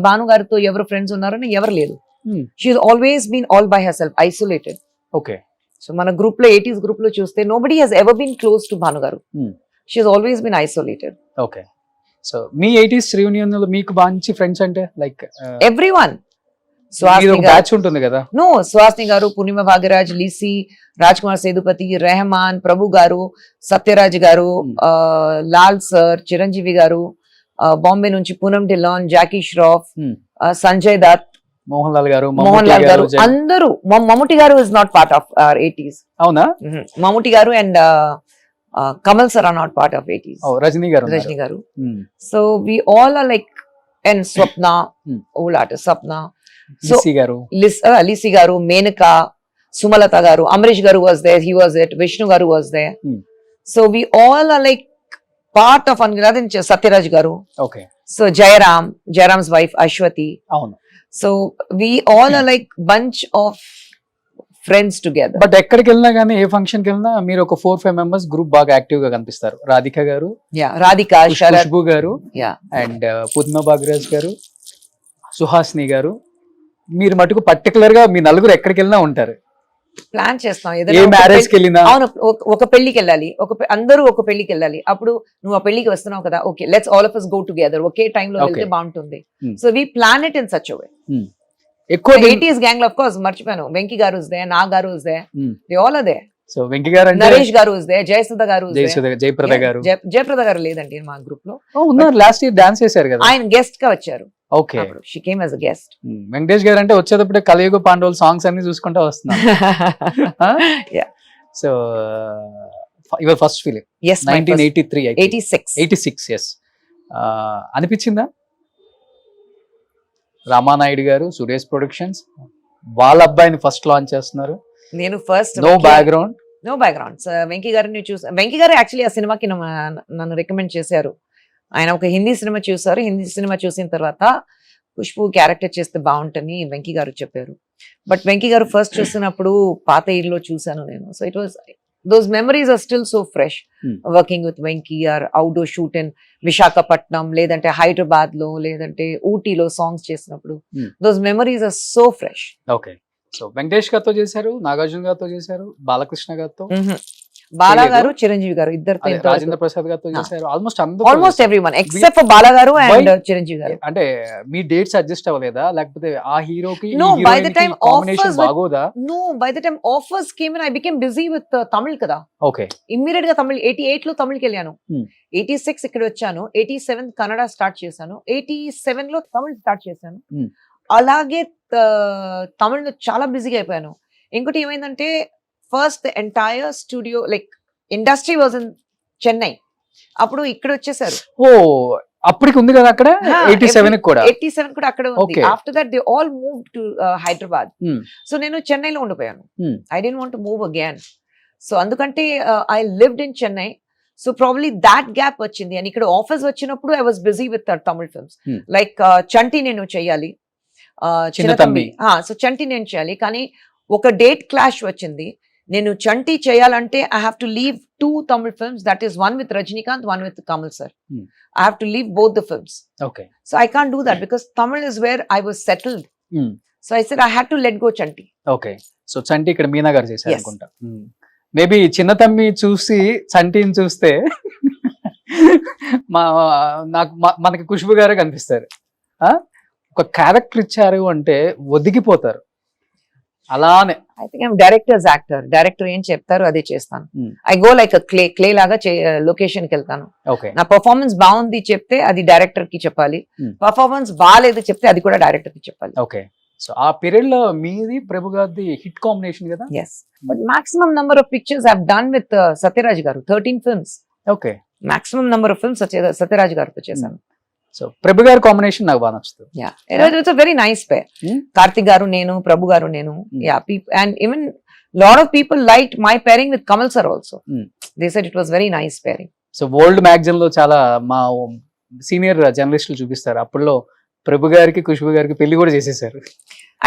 భాను గారితో ఎవరు ఫ్రెండ్స్ ఉన్నారని ఎవరు లేదు. She's always been all by herself, isolated. Okay. So మన గ్రూప్ లో 80s గ్రూప్ లో చూస్తే nobody has ever been close to Bhanu garu. She's always been isolated. Okay. So మీ 80s రియూనియన్ లో మీకు మంచి ఫ్రెండ్స్ అంటే లైక్ ఎవ్రీవన్. బ్యాచ్ ఉంటుంది కదా? నో, సుహాసిని గారు, పూర్ణిమ భాగ్యరాజ్, లీసీ, రాజ్ కుమార్ సేదుపతి, రెహమాన్, ప్రభు గారు, సత్యరాజ్ గారు, లాల్ సార్, చిరంజీవి గారు, బాంబే నుంచి పూనం ఢిల్లాన్, జాకీ ష్రాఫ్, సంజయ్ దత్, మోహన్ లాల్ గారు, అందరూ. మమ్ముటి గారు is not part of 80s. అవునా? Mammootty garu and Kamal sir are not part of 80s. Rajini garu. So we all are like, and Swapna, old artist Swapna, Lissy garu, Menaka, Sumalatha garu, Amrish garu was there, he was it, Vishnu garu was there. So we all are like part of Sathyaraj garu. Okay. So Jayaram's wife Aswathi. అవును. So we all are like bunch of friends together. But ఎక్కడికి వెళ్ళినా కానీ ఏ function కి వెళ్ళినా మీరు ఒక 4-5 members group బాగా active గా కనిపిస్తారు. రాధిక గారు, రాధిక, శరత్, ఖుష్బు గారు, అండ్ పుద్మ బాగ్రాజ్ గారు, సుహాసిని గారు, మీరు మటుకు పర్టికులర్ గా మీ నలుగురు ఎక్కడికి వెళ్ళినా ఉంటారు. ప్లాన్ చేస్తాం ఏ ఏదైనా మ్యారేజ్ కి వెళ్ళినా. అవును, ఒక పెళ్లికి వెళ్ళాలి, అందరూ ఒక పెళ్లికి వెళ్ళాలి. అప్పుడు నువ్వు ఆ పెళ్లికి వస్తున్నావు కదా, okay let's all of us go together, ఒకే టైం లో వెళ్తే బాగుంటుంది. So we plan it in such way. ఎక్కువ 80s గ్యాంగ్ లో ఆఫ్ కోర్స్ మర్చిపోయాను, వెంకీ గారు ఉస్ దే, నా గారు ఉస్ దే, they all are there. So Venky garu అంటే నరేష్ గారు ఉస్ దే, జయసుధ గారు ఉస్ దే, జయప్రద గారు, జయప్రద గారు లేదండి మా గ్రూప్ లో, ఉన్నారు. లాస్ట్ ఇయర్ డాన్స్ చేశారు కదా, ఆయన గెస్ట్ గా వచ్చారు. Okay. She came as a guest. Venkatesh garu అంటే వచ్చేటప్పుడే కలియుగ పాండవులు సాంగ్స్ అన్ని చూసుకుంటా వస్తున్నారు. So your first film yes, 1983 86. Yes. అనిపించిందా రామానాయుడు గారు, సురేష్ ప్రొడక్షన్స్ వాళ్ళ అబ్బాయిని ఫస్ట్ లాంచ్ చేస్తున్నారు, నేను ఫస్ట్ నో బ్యాక్గ్రౌండ్. వెంకీ గారిని చూసా. వెంకీ గారు యాక్చువల్లీ ఆ సినిమాకి నన్ను రికమెండ్ చేశారు. ఆయన ఒక హిందీ సినిమా చూసారు, హిందీ సినిమా చూసిన తర్వాత ఖుష్బు క్యారెక్టర్ చేస్తే బాగుంటుంది వెంకీ గారు చెప్పారు. బట్ వెంకీ గారు ఫస్ట్ చూసినప్పుడు పాత ఇల్లు చూసాను నేను. So it was those memories are still so fresh. Working with Venky or outdoor shoot in Visakhapatnam, లేదంటే హైదరాబాద్ లో, లేదంటే ఊటీలో సాంగ్స్ చేసినప్పుడు those memories are so fresh. Okay. So Venkatesh గారితో చేశారు, నాగార్జున గారితో చేశారు, బాలకృష్ణ గారితో, బాలా గారు, చిరంజీవి గారు, ఇద్దరితో, రాజేంద్ర ప్రసాద్ గారితో చేశారు, almost everyone except for Bala గారు అండ్ చిరంజీవి గారు. అంటే మీ డేట్స్ అడ్జస్ట్ అవ్వలేదా, లేకపోతే ఆ హీరోకి No, by the time combination offers were- బాగోదా? No, by the time offers came in, I became busy with Tamil కదా. ఓకే. ఇమ్మీడియట్ గా తమిళ్ 88 లో తమిళ్కి వెళ్ళాను, 86 ఇక్కడ వచ్చాను, 87 కన్నడ స్టార్ట్ చేశాను, 87 లో తమిళ్ స్టార్ట్ చేశాను. అలాగే తమిళ్ చాలా బిజీగా అయిపోయాను. ఇంకోటి ఏమైందంటే first the entire studio like industry was in Chennai, అప్పుడు ఇక్కడ వచ్చేసారు. ఓ అప్పటికి ఉంది కదా అక్కడ 87 కూడా. 87 కూడా అక్కడ ఉంది. After that they all move to Hyderabad. So నేను చెన్నైలో ఉండిపోయాను. I don't want to move again. So అందుకంటే I lived in Chennai. So probably that gap వచ్చింది. అండ్ ఇక్కడ ఆఫర్స్ వచ్చినప్పుడు I was busy with Tamil films like Chanti నేను చేయాలి, చిన్నతమ్మి. సో చంటి నేను చేయాలి, కానీ ఒక డేట్ క్లాష్ వచ్చింది. నేను చంటి చేయాలంటే I have to leave 2 Tamil films, that is one with Rajinikanth, one with Kamal sir. I have to leave both the films. Okay. So I can't do that because Tamil is where I was settled. So I said I had to let go Chanti. Okay. So Chanti ఇక్కడ మీనా గారు చేశారు అనుకుంటా. Maybe చిన్న తమ్మి చూసి చంటిని చూస్తే మనకి ఖుష్బు గారే కనిపిస్తారు. ఒక క్యారెక్టర్ ఇచ్చారు అంటే ఒదిగిపోతారు. అలానే I think I'm directors actor. Director ఏం చెప్తారు అదే చేస్తాను. ఐ గో లైక్ క్లే లాగా లొకేషన్ కి వెళ్తాను. నా పర్ఫార్మెన్స్ బాగుంది చెప్తే అది డైరెక్టర్ కి చెప్పాలి, పర్ఫార్మెన్స్ బాగాలేదు చెప్తే అది కూడా డైరెక్టర్ కి చెప్పాలి. ఓకే. సో ఆ పీరియడ్ లో మీది ప్రభు గారిది హిట్ కాంబినేషన్ కదా. yes, but maximum number of pictures I've done with Satyaraj garu, 13 films. Okay. maximum number of films Satyaraj garuతో చేశాను. సో ప్రభు గారి కాంబినేషన్ నాకు బాగా నచ్చుతుంది. It's a very nice pair. Karthik గారు నేను, ప్రభు గారు నేను. And even lot of people liked my pairing with Kamal sir also. They said it was very nice pairing. So world magazine లో చాలా మా సీనియర్ జర్నలిస్టులు చూపిస్తారు, అప్పుడులో ప్రభు గారికి ఖుష్బు గారికి పెళ్లి కూడా చేసేసారు.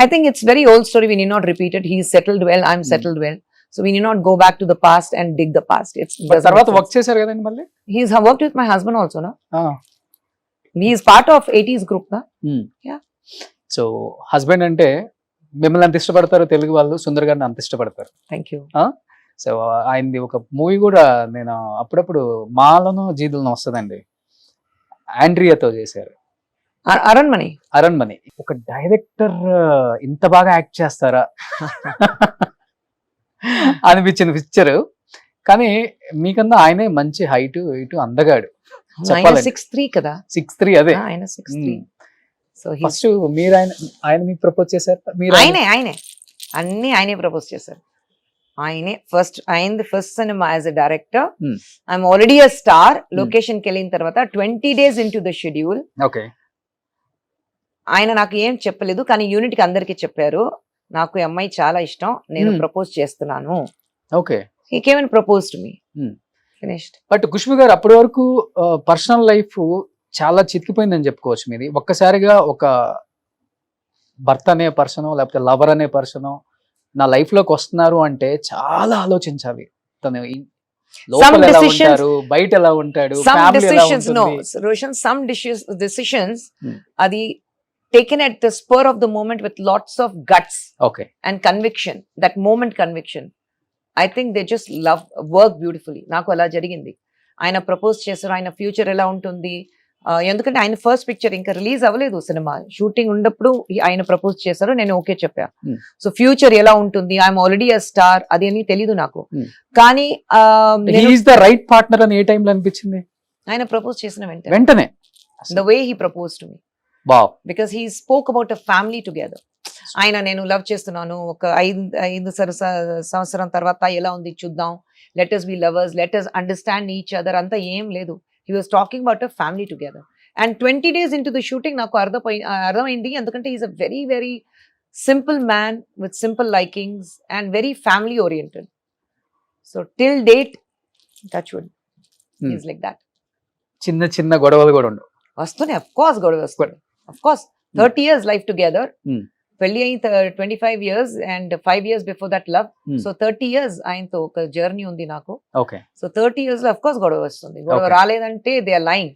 I think it's very old story, we need not repeat it. He's settled well, I'm settled well. So we need not go back to the past and dig the past. తర్వాత work చేశారు కదండి మళ్ళీ. He's worked with my husband also, no? He is part of 80s group, na? Yeah. So husband అంటే మిమ్మల్ని అంత ఇష్టపడతారు తెలుగు వాళ్ళు, సుందర్ గారిని అంత ఇష్టపడతారు. Thank you. సో ఆయనది ఒక మూవీ కూడా నేను అప్పుడప్పుడు మాలను జీదులను వస్తుందండి, ఆండ్రియాతో చేశారు, అరణ్మణి. ఒక డైరెక్టర్ ఇంత బాగా యాక్ట్ చేస్తారా అనిపించిన పిక్చర్. కానీ మీకన్నా ఆయనే మంచి హైట్, వెయిట్, అందగాడు. 6'3" కదా. 6'3" అదే ఆయన 6'3". సో ఫస్ట్ మీరు ఆయన మీకు ప్రపోజ్ చేశారు? ఆయనే అన్ని ఆయనే ప్రపోజ్ చేశారు. ఆయనే first cinema as a director. I'm already a star. Location కి వెళ్ళిన తర్వాత 20 days into the schedule. Okay. ఆయన నాకు ఏం చెప్పలేదు, కానీ యూనిట్ కి అందరికి చెప్పారు, నాకు ఈ అమ్మాయి చాలా ఇష్టం, నేను ప్రపోజ్ చేస్తున్నాను. Okay. He came and propose to me. Finished. But Khushbu గారు అప్పటి వరకు పర్సనల్ లైఫ్ చాలా చితికిపోయిందని చెప్పుకోవచ్చు మీది. ఒక్కసారిగా ఒక భర్త అనే పర్సన్ లేకపోతే లవర్ అనే పర్సన్ నా లైఫ్ లోకి వస్తున్నారు అంటే చాలా ఆలోచించాలి. తను లోపల ఎలా decisions- ఉంటారు, బయట ఎలా ఉంటాడు, some ఫ్యామిలీ ఎలా decisions, no, ఉంటుంది. Roshan, some decisions Hmm. adi taken at the spur of the moment with lots of guts okay, and conviction, that moment conviction. I think they just love work beautifully. నాకు అలా జరిగింది. ఆయన propose చేశారు, ఆయన future ఎలా ఉంటుంది, ఎందుకంటే ఆయన ఫస్ట్ పిక్చర్ ఇంకా రిలీజ్ అవ్వలేదు, సినిమా షూటింగ్ ఉన్నప్పుడు ఆయన ప్రపోజ్ చేశారు, నేను ఓకే చెప్పా. Hmm. సో ఫ్యూచర్ ఎలా ఉంటుంది, ఐఎమ్ ఆల్రెడీ అ స్టార్, అదేని తెలీదు నాకు. Hmm. కానీ హీఈస్ ద రైట్ పార్ట్నర్ అని ఏ టైంలో అనిపించింది? ఆయన ప్రపోజ్ చేసిన వెంటనే the way he proposed to me, wow, because he spoke about a family together. ఆయన నేను లవ్ చేస్తున్నాను, ఒక ఐదు సంవత్సరం తర్వాత ఎలా ఉంది చూద్దాం, let us be lovers, let us understand each other, అంతా ఏం లేదు. He was talking about a family together. And 20 days into the shooting నాకు అర్థమైంది, ఎందుకంటే he's a very very simple man with simple likings and very family oriented. So till date, touch wood, he's like that. చిన్న చిన్న గొడవలు కూడా ఉండవు. వస్తున్నాయి, of course గొడవ వస్తుంది, of course. 30 years life together, పెళ్లి అయిన 25 years and 5 years before that love. So 30 years ఆయనతో ఒక జర్నీ ఉంది నాకు. ఓకే, సో 30 years లో of course గొడవ వస్తుంది. గొడవ Okay. రాలేదంటే దే ఆర్ లైంగ్.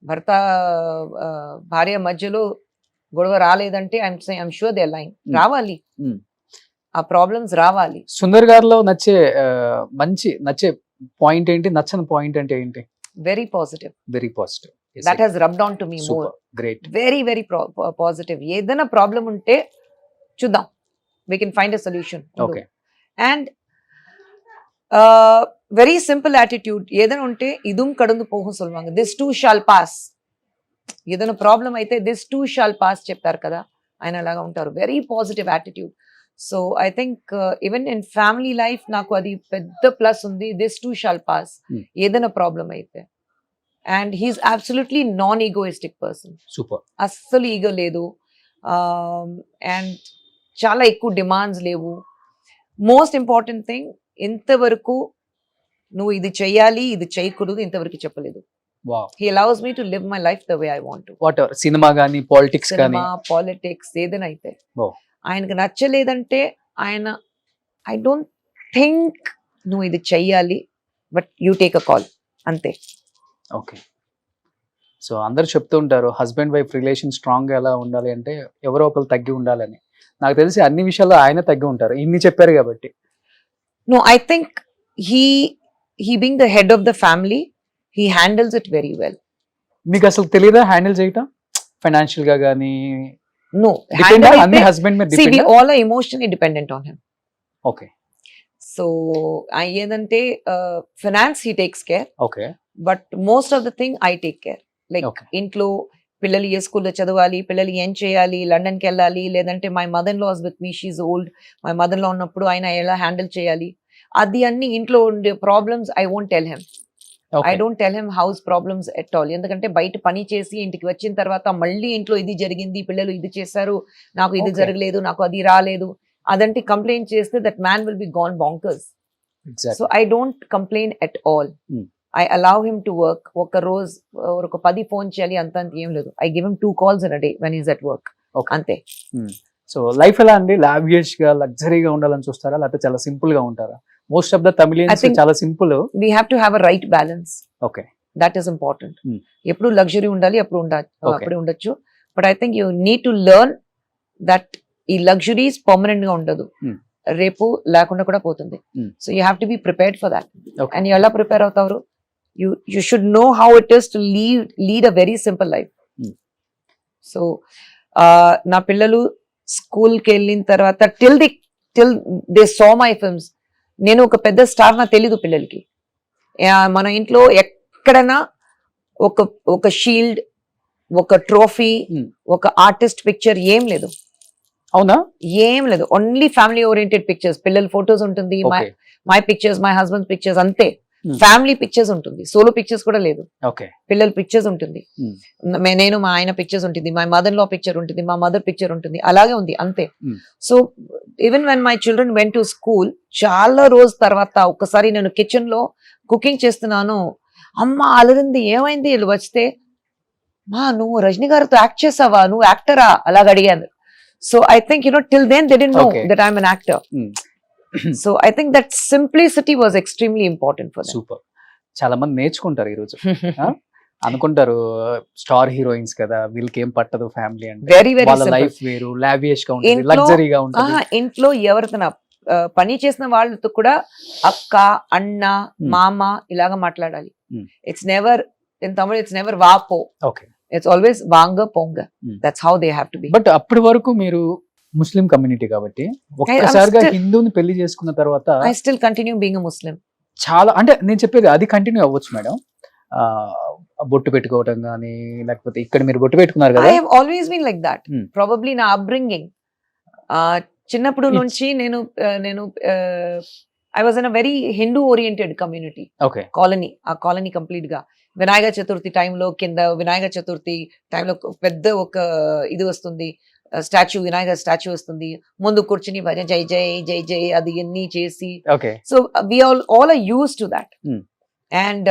భర్త భార్య మధ్యలో గొడవ రాలేదంటే ఐఎమ్ షూర్ దే ఆర్ లైంగ్. రావాలి, ఆ ప్రాబ్లమ్స్ రావాలి. సుందర్ గారిలో నచ్చే నచ్చే పాయింట్ ఏంటి, నచ్చని పాయింట్ అంటే ఏంటి? Very positive, very positive. That has rubbed on to me more. Great, very very positive. ఏదైనా ప్రాబ్లం ఉంటే చూద్దాం, we can find a solution. Okay, and very simple attitude. ఏదైనా ఉంటే ఇదుం కడుందు పోహం సొల్వాంగ, దిస్ టూ షాల్ పాస్. ఏదైనా ప్రాబ్లం అయితే దిస్ టూ షాల్ పాస్ చెప్తారు కదా, ఆయన అలాగా ఉంటారు. Very positive attitude. So I think even in family life నాకు అది పెద్ద ప్లస్ ఉంది, దిస్ టూ షాల్ పాస్. ఏదైనా ప్రాబ్లం అయితే. And he's absolutely non egoistic person. Super. అస్సలు ఈగో లేదు, అండ్ చాలా ఎక్కువ డిమాండ్స్ లేవు. మోస్ట్ ఇంపార్టెంట్ థింగ్, ఇంతవరకు నువ్వు ఇది చెయ్యాలి ఇది చేయకూడదు ఇంతవరకు చెప్పలేదు. He allows me to live my life the way I want to. Whatever, cinema గానీ పాలిటిక్స్ గానీ, సినిమా, పాలిటిక్స్ ఏదైనా అయితే. Wow. ఆయనకు నచ్చలేదంటే ఆయన, ఐ డోంట్ థింక్ నువ్వు ఇది చెయ్యాలి, but you take a call, అంతే. ఓకే. సో అందరు చెప్తూ ఉంటారు హస్బెండ్ వైఫ్ రిలేషన్ స్ట్రాంగ్ గా ఎలా ఉండాలి అంటే ఎవరో ఒకరు తగ్గి ఉండాలని. నాకు తెలిసి అన్ని విషయాల్లో ఆయన తగ్గి ఉంటారు, ఇన్ని చెప్పారు కాబట్టి. No, I think he being the head of the family, he handles it very well. మీకు అసలు తెలియదా హ్యాండిల్ చేయటం ఫైనాన్షియల్ గా గానీ? No, అన్ని హస్బెండ్ మీద see, we depend. all are emotionally dependent on him. Okay, So ఏదంటే finance he takes care, okay, but most of the thing I take care. Like Okay. ఇంట్లో పిల్లలు ఏ స్కూల్లో చదవాలి, పిల్లలు ఏం చేయాలి, లండన్కి వెళ్ళాలి, లేదంటే my mother law's with me, she's old, my mother law ఉన్నప్పుడు ఆయన ఎలా హ్యాండిల్ చేయాలి, అది అన్ని ఇంట్లో ఉండే problems I won't tell him. I don't tell him house problems at all. ఎందుకంటే బయట పని చేసి ఇంటికి వచ్చిన తర్వాత మళ్ళీ ఇంట్లో ఇది జరిగింది, పిల్లలు ఇది చేశారు, నాకు ఇది Okay. జరగలేదు, నాకు అది రాలేదు, అదంటే కంప్లైంట్ చేస్తే that man will be gone bonkers. So I don't complain at all. I allow him to work. ఒక రోజు ఒక 10 ఫోన్ చేయాలి, అంత ఏం లేదు. I give him 2 calls in a day when he's at work. Okay. అంతే. So life ఎలా అండి? లావియస్ గా లగ్జరీగా ఉండాలని చూస్తారా, లేకపోతే చాలా సింపుల్ గా ఉంటారా? మోస్ట్ ఆఫ్ ద తమిళియన్స్ చాలా simple. We have to have a right balance. Okay, That is important. ఎప్పుడు లగ్జరీ ఉండాలి, అప్పుడు Okay. అప్పుడే ఉండొచ్చు. But I think you need to learn that ఈ లగ్జరీస్ పర్మనెంట్ గా ఉండదు, రేపు లేకుండా కూడా పోతుంది. So you have to be prepared for that. And ఎలా ప్రిపేర్ అవుతారు? You should know how it is to lead a very simple life. So నా పిల్లలు స్కూల్కి వెళ్ళిన తర్వాత till they saw my films, నేను ఒక పెద్ద స్టార్ నాకు తెలీదు పిల్లలకి. మన ఇంట్లో ఎక్కడైనా ఒక షీల్డ్, ఒక ట్రోఫీ, ఒక ఆర్టిస్ట్ పిక్చర్ ఏం లేదు. అవునా? ఏం లేదు, ఓన్లీ ఫ్యామిలీ ఓరియంటెడ్ పిక్చర్స్. పిల్లల ఫొటోస్ ఉంటుంది, my pictures, my husband pictures, అంతే. ఫ్యామిలీ పిక్చర్స్ ఉంటుంది, సోలో పిక్చర్స్ కూడా లేదు. పిల్లల పిక్చర్స్ ఉంటుంది, నేను మా ఆయన పిక్చర్స్ ఉంటుంది, మై మదర్ లో పిక్చర్ ఉంటుంది, మా మదర్ పిక్చర్ ఉంటుంది, అలాగే ఉంది, అంతే. So even when my children went to school, చాలా రోజు తర్వాత ఒకసారి నేను కిచెన్ లో కుకింగ్ చేస్తున్నాను, అమ్మ అలరింది, ఏమైంది వీళ్ళు వస్తే, మా నువ్వు రజనీ గారితో యాక్ట్ చేసావా, నువ్వు యాక్టరా, అలాగ అడిగాను. So I think, till then they didn't know Okay. that I'm an actor. Hmm. So I think that simplicity was extremely important for them. Super. చాలా మంది నేర్చుకుంటారు ఈ రోజు. అనుకుంటారు స్టార్ హీరోయిన్స్ కదా, వీళ్ళకి ఏం పట్టదు ఫ్యామిలీ అంటే. Very, very వాళ్ళ simple. లైఫ్ వేరు, లావియస్ గా ఉంటుంది, ఇంట్లో- లగ్జరీగా ఉంటుంది. ఇంట్లో ఎవరితో పని చేసిన వాళ్ళతో కూడా అక్క, అన్న, మామ ఇలాగా మాట్లాడాలి. Hmm. It's never in Tamil, it's never వాపో, ఓకే. ఇట్స్ ఆల్వేస్ వాంగ పొంగ. Hmm. That's how they have to be. But అప్పటి వరకు మీరు ముస్లిం కమ్యూనిటీ కాబట్టి ఒక్కసారిగా still- హిందూని పెళ్లి చేసుకున్న తర్వాత I still continue being a Muslim. చాలా, అంటే నేను చెప్పేది అది కంటిన్యూ అవ్వచ్చు మేడం. బొట్టు పెట్టుకోవటం కానీ, లేకపోతే ఇక్కడ మీరు బొట్టు పెట్టుకున్నారు ఐ కదా. Have always been like that. Hmm. Probably నా అప్బ్రింగింగ్ చిన్నప్పుడు నుంచి నేను I was in a very Hindu oriented community okay. ఆ కాలనీ కంప్లీట్ గా వినాయక చతుర్థి టైంలో కింద వినాయక చతుర్థి టైంలో పెద్ద ఒక ఇది వస్తుంది, వినాయక స్టాచ్యూ వస్తుంది, ముందు కూర్చుని భజన జై జై జై జై అది ఎన్ని చేసి. Okay. So we all are use to that. Hmm. And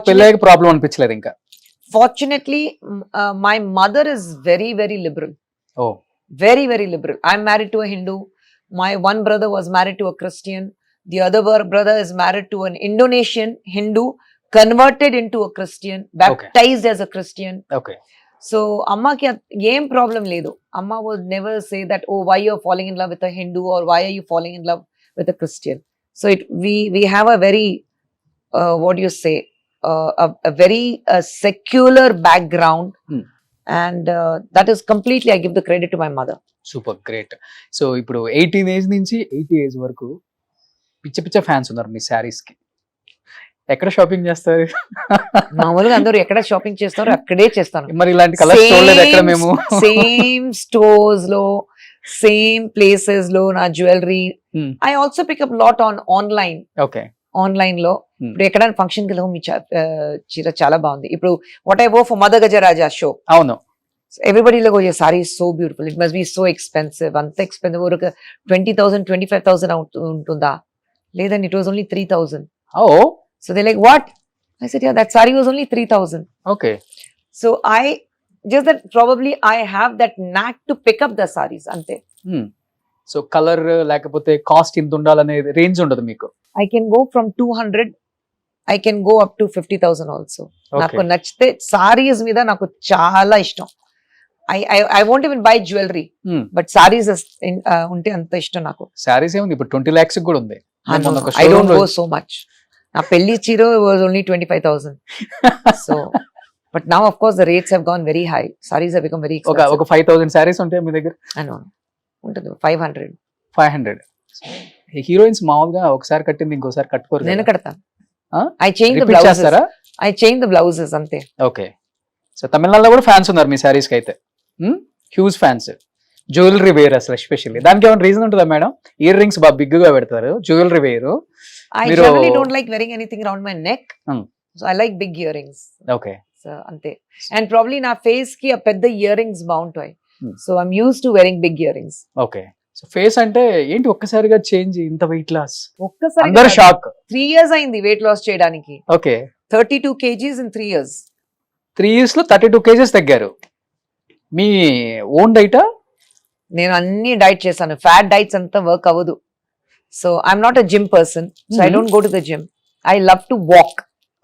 పెళ్ళయ్యాక ప్రాబ్లం అనిపించలేదు ఇంకా? fortunately my mother is very, very liberal. Oh. Very, very liberal. I'm married to a Hindu. My one brother was married to a Christian. The other brother is married to an Indonesian Hindu, converted into a Christian, baptized as a Christian. Okay. So amma ki em problem ledu. Amma would never say that, oh, why you're falling in love with a Hindu, or why are you falling in love with a Christian. So we have a very what do you say, a very secular background. Hmm. And that is completely, I give the credit to my mother. Super, great. So ఇప్పుడు 18 age నుంచి 80 age వరకు పిచ్చ పిచ్చ fans ఉన్నారు మీ శారీస్ కి. ఎక్కడ shopping చేస్తారు? మామూలుగా అందరూ ఎక్కడ షాపింగ్ చేస్తారో అక్కడే చేస్తాను. మరి ఇలాంటి కలర్స్ చూడలేదు ఎక్కడ మేము. సేమ్ స్టోర్స్ లో, సేమ్ ప్లేసెస్ లో నా jewellery. Hmm. I also pick up lot online. Okay. Online లో Hmm. ఇప్పుడు ఎక్కడైనా ఫంక్షన్ కి వెళ్ళాము, మీ చీర చాలా బాగుంది. ఇప్పుడు what I wore for mother Gajaraja show, అవును. everybody like, oh, your saree is so beautiful, it must be so expensive. Anta expensive, or 20,000 25,000 untunda. Ledan it was only 3,000. Oh. So they're like, what? I said, yeah, that saree was only 3,000. Okay. So just that probably I have that knack to pick up the sarees ante. So colour లేకపోతే cost ఇంత ఉండాలనే range ఉండదు మీకు? I can go from 200, I can go up to 50,000 also. నాకు నచ్చితే sarees మీద నాకు చాలా ఇష్టం. I won't even buy jewelry, but sarees ఉంటే అంత ఇష్టం నాకు. సారీస్ ఏముంది ఇప్పుడు 20 lakhs కూడా ఉంది. I don't go so much. నా పెళ్లి చీర was only 25,000. So but now of course the rates have gone very high. Sarees have become very expensive. ఒక 5,000 సారీస్ ఉంటాయి మీ దగ్గర? I know. ఉంటుంది 500. 500. హీరోయిన్స్ మామూలుగా ఒకసారి కట్టింది ఇంకోసారి కట్టుకోరు. నేను కడతాను. Huh? I change the Repeat blouses. చేస్తారా? I change the blouses అంతే. ఓకే. సో తమిళనాడులో కూడా ఫ్యాన్స్ ఉన్నారు మీ సారీస్ కి అయితే. Huge fans. జ్యువెలరీ వేర్ అసలు ఎస్పెషల్లీ దానికి ఏమైనా రీజన్ ఉంటుందా మేడం? ఇయర్ రింగ్స్ బాగా బిగ్ గా పెడతారు, jewellery wear. I generally don't like wearing anything around my neck. So I like big earrings. Okay. So ante. And probably na face ki a pedda earrings బాగుంటాయి. Hmm. So I'm used to wearing big earrings. Okay. So face అంటే ఏంటి ఒక్కసారిగా change, ఇంత weight loss? ఒక్కసారి అందరు shock. 3 years అయింది weight loss చేయడానికి. Okay. 32 kgs in 3 years. 3 years లో 32 kgs తగ్గారు. మీ ఓన్ డైటా? నేను అన్ని డైట్ చేశాను. ఫ్యాట్ డైట్స్ అంతా వర్క్ అవ్వదు. So I'm not a gym person. So I don't go to the gym. I love to walk.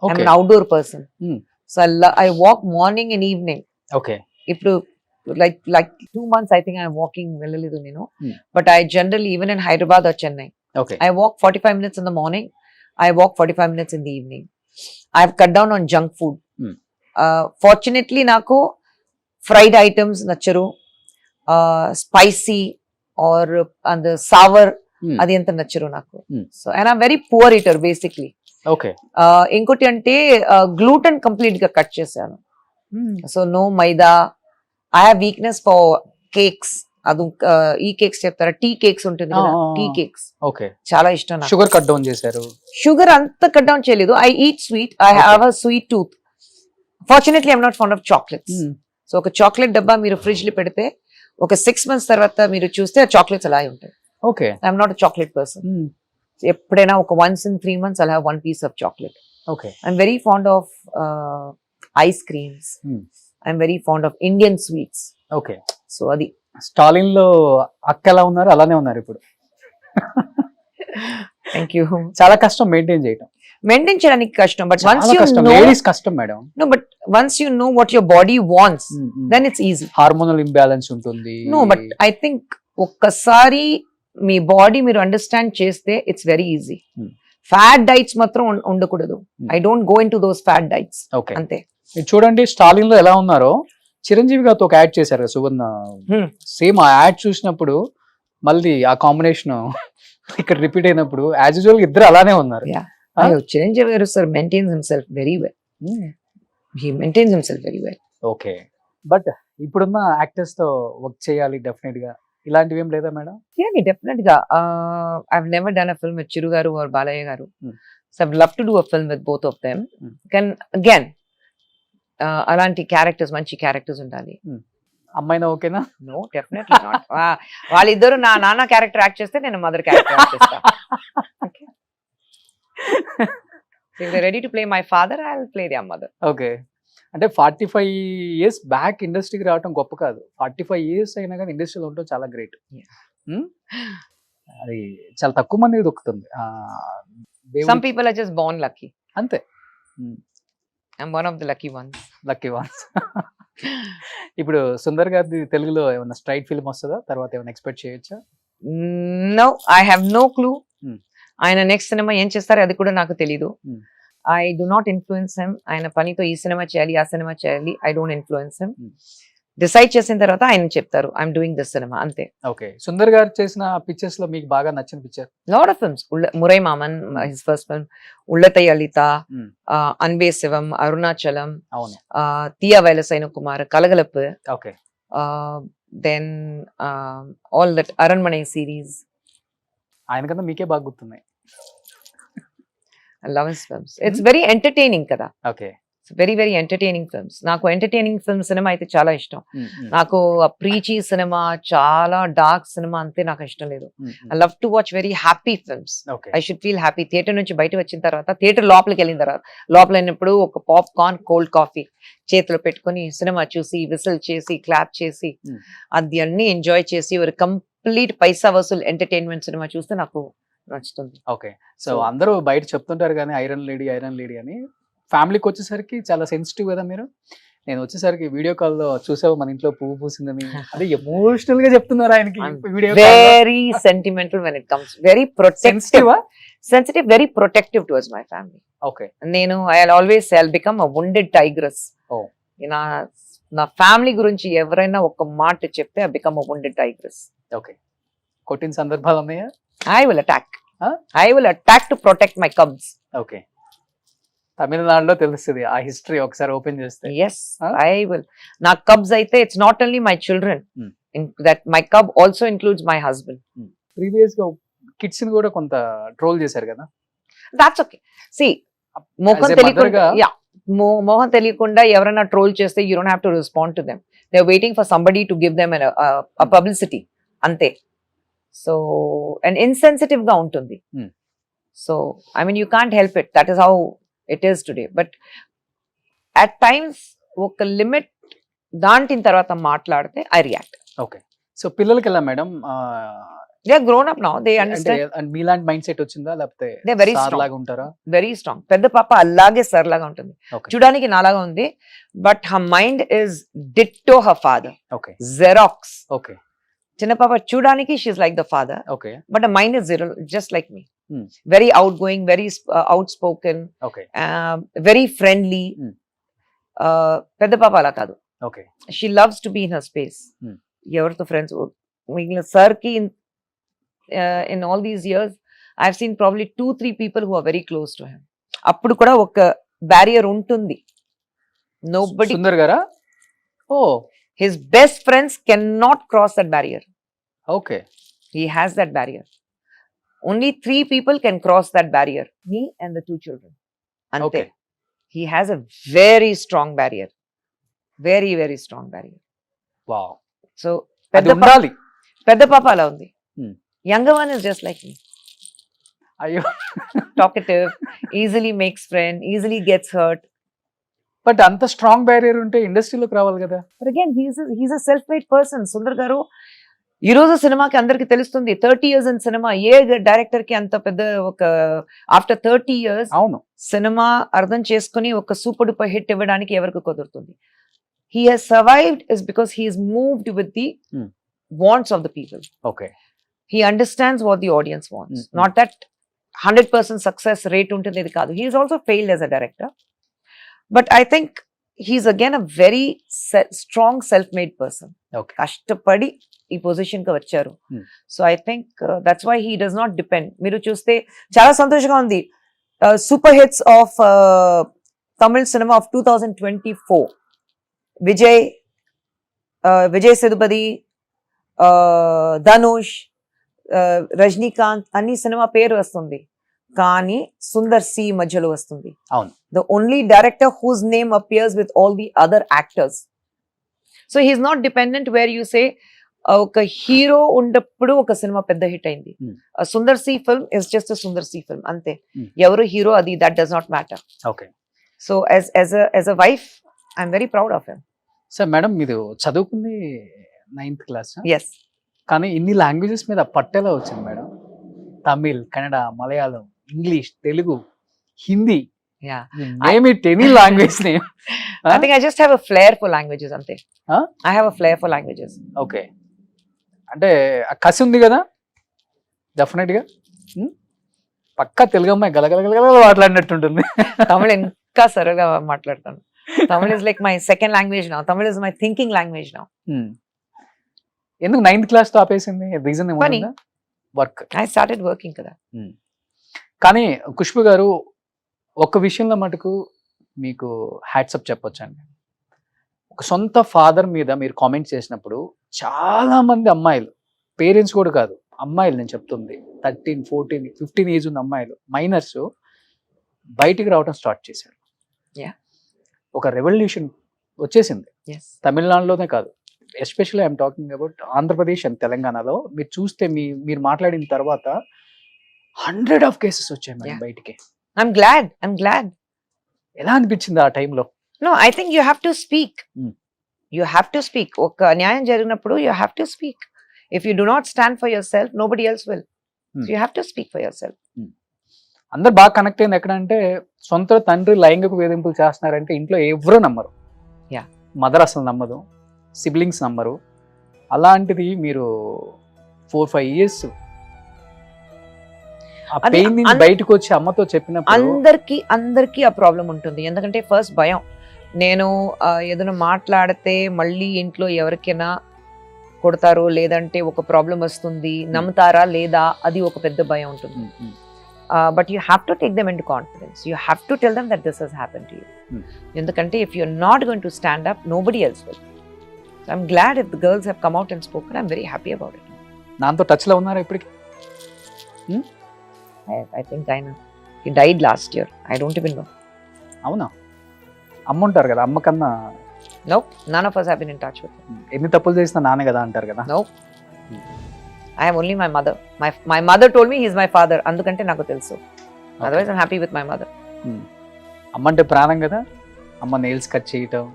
I'm okay. an outdoor person. Hmm. So I walk morning and evening. Okay. ఇప్పుడు like 2 months I think I'm walking వెళ్ళలేదు నేను. Hmm. But I generally, even in Hyderabad or Chennai, okay. I walk 45 minutes in the morning. I walk 45 minutes in the evening. I've cut down on junk food. Hmm. Fortunately నాకు fried items నచ్చరు. Spicy or and the sour అది ఎంత నచ్చరు నాకు. So and I'm very poor eater basically. Okay. ఇంకోటి అంటే gluten complete గా cut చేశాను. So no maida. I have weakness for cakes. అది ఈ కేక్స్ చెప్తారా, టీ కేక్స్ ఉంటుంది కదా, టీ కేక్స్ ఓకే. చాలా ఇష్టం నాకు. షుగర్ కట్ డౌన్ చేశారు? షుగర్ అంత కట్ డౌన్ చేయలేదు. I eat sweet. I have a sweet tooth. Fortunately I'm not fond of chocolates. So ఒక చాక్లెట్ డబ్బా మీరు ఫ్రిడ్జ్ లో పెడితే ఒక 6 months తర్వాత మీరు చూస్తే ఆ చాక్లెట్స్ అలా ఉంటాయి. Okay. I'm not a chocolate person. ఎప్పుడైనా ఒక once in 3 months I'll have one piece of chocolate. Okay. I'm very fond of ice creams. I'm very fond of Indian sweets. Okay. So adi Stalin లో అక్క ఎలా ఉన్నారు అలానే ఉన్నారు ఇప్పుడు. Thank you. చాలా కష్టం మెయింటైన్ చేయడం. మెయింటైన్ చేయడానికి కష్టం, బట్ వన్స్ చాలా యూ కష్టం, నో, లేడీస్ కష్టం madam. no, but once you know what your body wants, then it's easy. Hormonal imbalance ఉంటుంది. No, but I think ఒక్కసారి మీ బాడీ మీరు అండర్స్టాండ్ చేస్తే it's very easy. Fat diets మాత్రం ఉండకూడదు. I don't go in to those fat diets. Okay, అంతే. మీరు చూడండి స్టాలిన్ లో ఎలా ఉన్నారో చిరంజీవి గారితో ఒక యాడ్ చేశారు కదా సువర్ణ, సేమ్ ఆ యాడ్ చూసినప్పుడు మళ్ళీ ఆ కాంబినేషన్ ఇక్కడ రిపీట్ అయినప్పుడు యాజ్ యూజువల్ ఇద్దరు అలానే ఉన్నారు. Chiranjeevi garu sir maintains himself very well. He maintains himself very well. Okay, but ఇప్పుడున్న యాక్టర్స్ తో వర్క్ చేయాలి డెఫినెట్ గా, ఇలాంటివి ఏం లేదా మేడం? డెఫినెట్ గా. I never done a film with Chiru garu or Balayya garu. So I love to do a film with both of them. Can again అలాంటి characters, మంచి క్యారెక్టర్స్ ఉండాలి. అమ్మాయినా ఓకేనా? No, definitely not. వాళ్ళిద్దరు నా నాన్న క్యారెక్టర్ యాక్ట్ చేస్తే నేను మదర్ క్యారెక్టర్ యాక్ట్ చేస్తా. If they're ready to play my father, I'll play their mother. Okay, అంటే 45 years బ్యాక్ ఇండస్ట్రీకి రావడం గొప్ప కాదు, 45 years అయినా కానీ ఇండస్ట్రీలో ఉండటం చాలా గ్రేట్. అది చాలా తక్కువ మందికి దొక్కుతుంది. Some people are just born lucky. అంతే. I'm one of the lucky ones. Lucky once. ఇప్పుడు సుందర్ గారి తెలుగులో ఏమైనా స్ట్రైట్ ఫిల్మ్ వస్తుందా, తర్వాత ఏమైనా ఎక్స్పెక్ట్ చేయొచ్చా? No, I have no clue. ఆయన నెక్స్ట్ సినిమా ఏం చేస్తారో అది కూడా నాకు తెలీదు. I do not influence him. ఆయన పనితో ఈ సినిమా చేయాలి, ఆ సినిమా చేయాలి, I don't influence him. Decide చేసిన తర్వాత ఆయన చెప్తారు ఐఎమ్ డూయింగ్ దిస్ సినిమా, అంతే. ఓకే, సుందర్ గారు చేసిన పిక్చర్స్ లో మీకు బాగా నచ్చిన picture? Lot of films. Murai Maman, his first film, Ullathai Allitha, Anbe Sivam, Arunachalam, అవును, తియా వైలసైన కుమార్, Kalakalappu, okay, then all that Aranmanai series. ఆయన కన్నా మీకే బాగా గుర్తున్నాయి. I love his films. It's very entertaining కదా. Okay, very very entertaining films. నాకు ఎంటర్టైనింగ్ ఫిల్మ్ సినిమా అయితే చాలా ఇష్టం. నాకు ప్రీచీ సినిమా, చాలా డార్క్ సినిమా అంతే నాకు ఇష్టం లేదు. I love to watch very happy films. I should feel happy. Theatre నుంచి బయట వచ్చిన తర్వాత, థియేటర్ లోపలికి వెళ్ళిన తర్వాత, లోపల అయినప్పుడు ఒక పాప్కార్న్, కోల్డ్ కాఫీ చేతిలో పెట్టుకుని సినిమా చూసి, విసిల్ చేసి, క్లాప్ చేసి, అది అన్ని ఎంజాయ్ చేసి ఒక కంప్లీట్ పైసా వసూల్ ఎంటర్టైన్మెంట్ సినిమా చూస్తే నాకు నచ్చుతుంది. ఓకే, సో అందరూ బయట చెప్తుంటారు కానీ ఐరన్ లేడీ అని, ఫ్యామిలీకి వచ్చేసరికి చాలా సెన్సిటివ్ కదా మీరు. నేను వచ్చేసరికి వీడియో కాల్ లో చూసావు మన ఇంట్లో పువ్వు పూసిందని, అది ఎమోషనల్ గా చెప్తున్నారు ఆయనకి. Very sentimental when it comes, very sensitive, very protective towards my family. Okay, నేను I always I'll become a wounded tigress. నా ఫ్యామిలీ గురించి ఎవరైనా ఒక మాట చెప్తే I become a wounded tigress. Okay, కొట్టిన సందర్భాలు ఉన్నాయా? I will attack to protect my cubs. Okay, తమిళనాడులో తెలుస్తుంది ఆ హిస్టరీ ఒకసారి ఓపెన్ చేస్తే. Yes, I will. నా cubs అయితే it's not only my children, that my cub also includes my husband. Previous గా కిడ్స్ ని కూడా కొంత ట్రోల్ చేశారు కదా. That's okay. See, మోహం తెలియకుండా ఎవరైనా ట్రోల్ చేస్తే you don't have to respond to them. They're waiting for somebody to give them a publicity. అంతే. సో అండ్ ఇన్సెన్సిటివ్ గా ఉంటుంది. So I mean you can't help it, that is how it is today. But at times ఒక limit దాంటిన తర్వాత మాట్లాడితే I react. Okay, so పిల్లలకి ఎలా madam? They are grown up now, they understand. And మీలాంటి mindset వచ్చిందా, లేకపోతే they very strong లాగా ఉంటారా? Very strong. పెద్ద పాప అలాగే సర్ లాగా ఉంటుంది, చూడడానికి నాలాగా ఉంది, but her mind is ditto her father. Okay, xerox. Okay, చిన్న పాప చూడడానికి she's like the father, okay, but the mind is zero, just like me. Very outgoing, very outspoken, very friendly. పెద్ద పాప అలా కాదు. Okay, she loves to be in her space. ఎవరితో friends మిగిలిన sir కి in all these years I have seen probably 2-3 people who are very close to him. అప్పుడు కూడా ఒక బ్యారియర్ ఉంటుంది. నోబడీ. సుందర్ గారా? ఓ, his best friends cannot cross that barrier. Okay, he has that barrier. Only 3 people can cross that barrier, me and the 2 children. Ante. Okay, he has a very strong barrier, very very strong barrier. Wow. So pedda papa ala undi. Younger one is just like me. Ayyo. Talkative, easily makes friend, easily gets hurt. But అంత strong barrier ఉంటే ఇండస్ట్రీలోకి రావాలి కదా. But again he's a self made person. Sundar గారు ఈ రోజు సినిమాకి అందరికి తెలుస్తుంది 30 years in cinema. A director కి అంత పెద్ద ఒక ఆఫ్టర్ 30 years అవును, సినిమా అర్థం చేసుకుని ఒక సూపర్ డూపర్ హిట్ ఇవ్వడానికి ఎవరికి కుదురుతుంది? He has survived is because he is moved with the wants of the people. Okay, he understands what the audience wants. Mm. Not that 100% success rate ఉంటుంది ఇది కాదు. He is also failed as a director. But I think he's again a very strong self made person. Okay, కష్టపడి ఈ position కి వచ్చారు. Hmm. So I think that's why he does not depend. మీరు చూస్తే చాలా సంతోషంగా ఉంది. Super hits of Tamil cinema of 2024 Vijay Sethupathi, Dhanush, Rajinikanth అన్ని సినిమా పేరు వస్తుంది, కానీ సుందర్ సి మధ్యలో వస్తుంది. అవును. The only director whose name appears with all the other actors. So he's not dependent where you say ఒక హీరో ఉన్నప్పుడు ఒక సినిమా పెద్ద హిట్ అయింది. Sundar C film is just Sundar C film అంతే. ఎవరు హీరో అది that does not matter. Okay. So as a wife I'm very proud of him. Sir madam, మీరు చదువుకుంది 9th క్లాస్, ఎస్. కానీ ఇన్ని లాంగ్వేజెస్ మీద పట్టేలా వచ్చింది madam. Tamil, Kannada, Malayalam, English, Telugu, Hindi, Yeah. Name it any language name. I think I just have a flair for languages ante. Huh? I have a flair for languages. Okay, అంటే ఆ కసి ఉంది కదా డెఫినెట్ గా. పక్కా తెలుగు అమ్మాయి గలగలగలగల మాట్లాడినట్టుంటుంది. తమిళ్ ఇంకా సరళగా మాట్లాడతాను. Tamil is like my second language now. Tamil is my thinking language now. ఎందుకు 9th క్లాస్ తో ఆపేసింది? రీజన్ ఏమన్నా? వర్క్. I started working కదా. కానీ ఖుష్బు గారు ఒక విషయంలో మటుకు మీకు హ్యాట్సప్ చెప్పొచ్చండి. ఒక సొంత ఫాదర్ మీద మీరు కామెంట్ చేసినప్పుడు చాలా మంది అమ్మాయిలు, పేరెంట్స్ కూడా కాదు, అమ్మాయిలు నేను చెప్తుంది 13, 14, 15 ఏజ్ ఉన్న అమ్మాయిలు, మైనర్స్ బయటికి రావడం స్టార్ట్ చేశారు. Yeah. ఒక రెవల్యూషన్ వచ్చేసింది. Yes. తమిళనాడులోనే కాదు, especially I'm talking about Andhra Pradesh and తెలంగాణలో. మీరు చూస్తే మీరు మాట్లాడిన తర్వాత 100 of cases వచ్చాయి మేడం బయటికి. I'm glad. ఎలా అనిపించింది ఆ టైంలో? No, I think you have to speak. You have to speak. ఒక న్యాయం జరిగినప్పుడు you have to speak. If you do not stand for yourself, nobody else will. So you have to speak for yourself. అందరు బాగా connect అయింది ఎక్కడంటే, సొంత తండ్రి లైంగిక వేధింపులు చేస్తున్నారంటే ఇంట్లో ఎవరూ నమ్మరు. Yeah. మదర్ అసలు నమ్మదు, సిబ్లింగ్స్ నమ్మరు. అలాంటిది మీరు 4-5 years ఆ పెయిన్ నుంచి బయటకు వచ్చి అమ్మతో చెప్పినప్పుడు అందరికి ఆ ప్రాబ్లం ఉంటుంది. ఎందుకంటే ఫస్ట్ భయం, నేను ఏదైనా మాట్లాడితే మళ్ళీ ఇంట్లో ఎవరికైనా కొడతారో, లేదంటే ఒక ప్రాబ్లం వస్తుంది, నమ్ముతారా లేదా, అది ఒక పెద్ద భయం ఉంటుంది. But you have to take them in to confidence. You have to tell them that this has happen to you. ఎందుకంటే if you are not going to stand up, nobody else will. So I'm glad if the girls have come out and spoken. I'm very happy about it. నాతో touch లో ఉన్నారా ఇప్పటికి? I think I know. He died last year. I don't even know. అవునా? అమ్మ ఉంటారు కదా, అమ్మ కన్నా. No, none of us have been in touch with him. ఎన్ని తప్పులు చేసినా నాన్న కదా అంటారు కదా. No. I am only my mother. My mother told me he's my father. Andukante naku telusu. Otherwise I'm happy with my mother. అమ్మ అంటే ప్రాణం కదా. అమ్మ నెయిల్స్ కట్ చేయటం.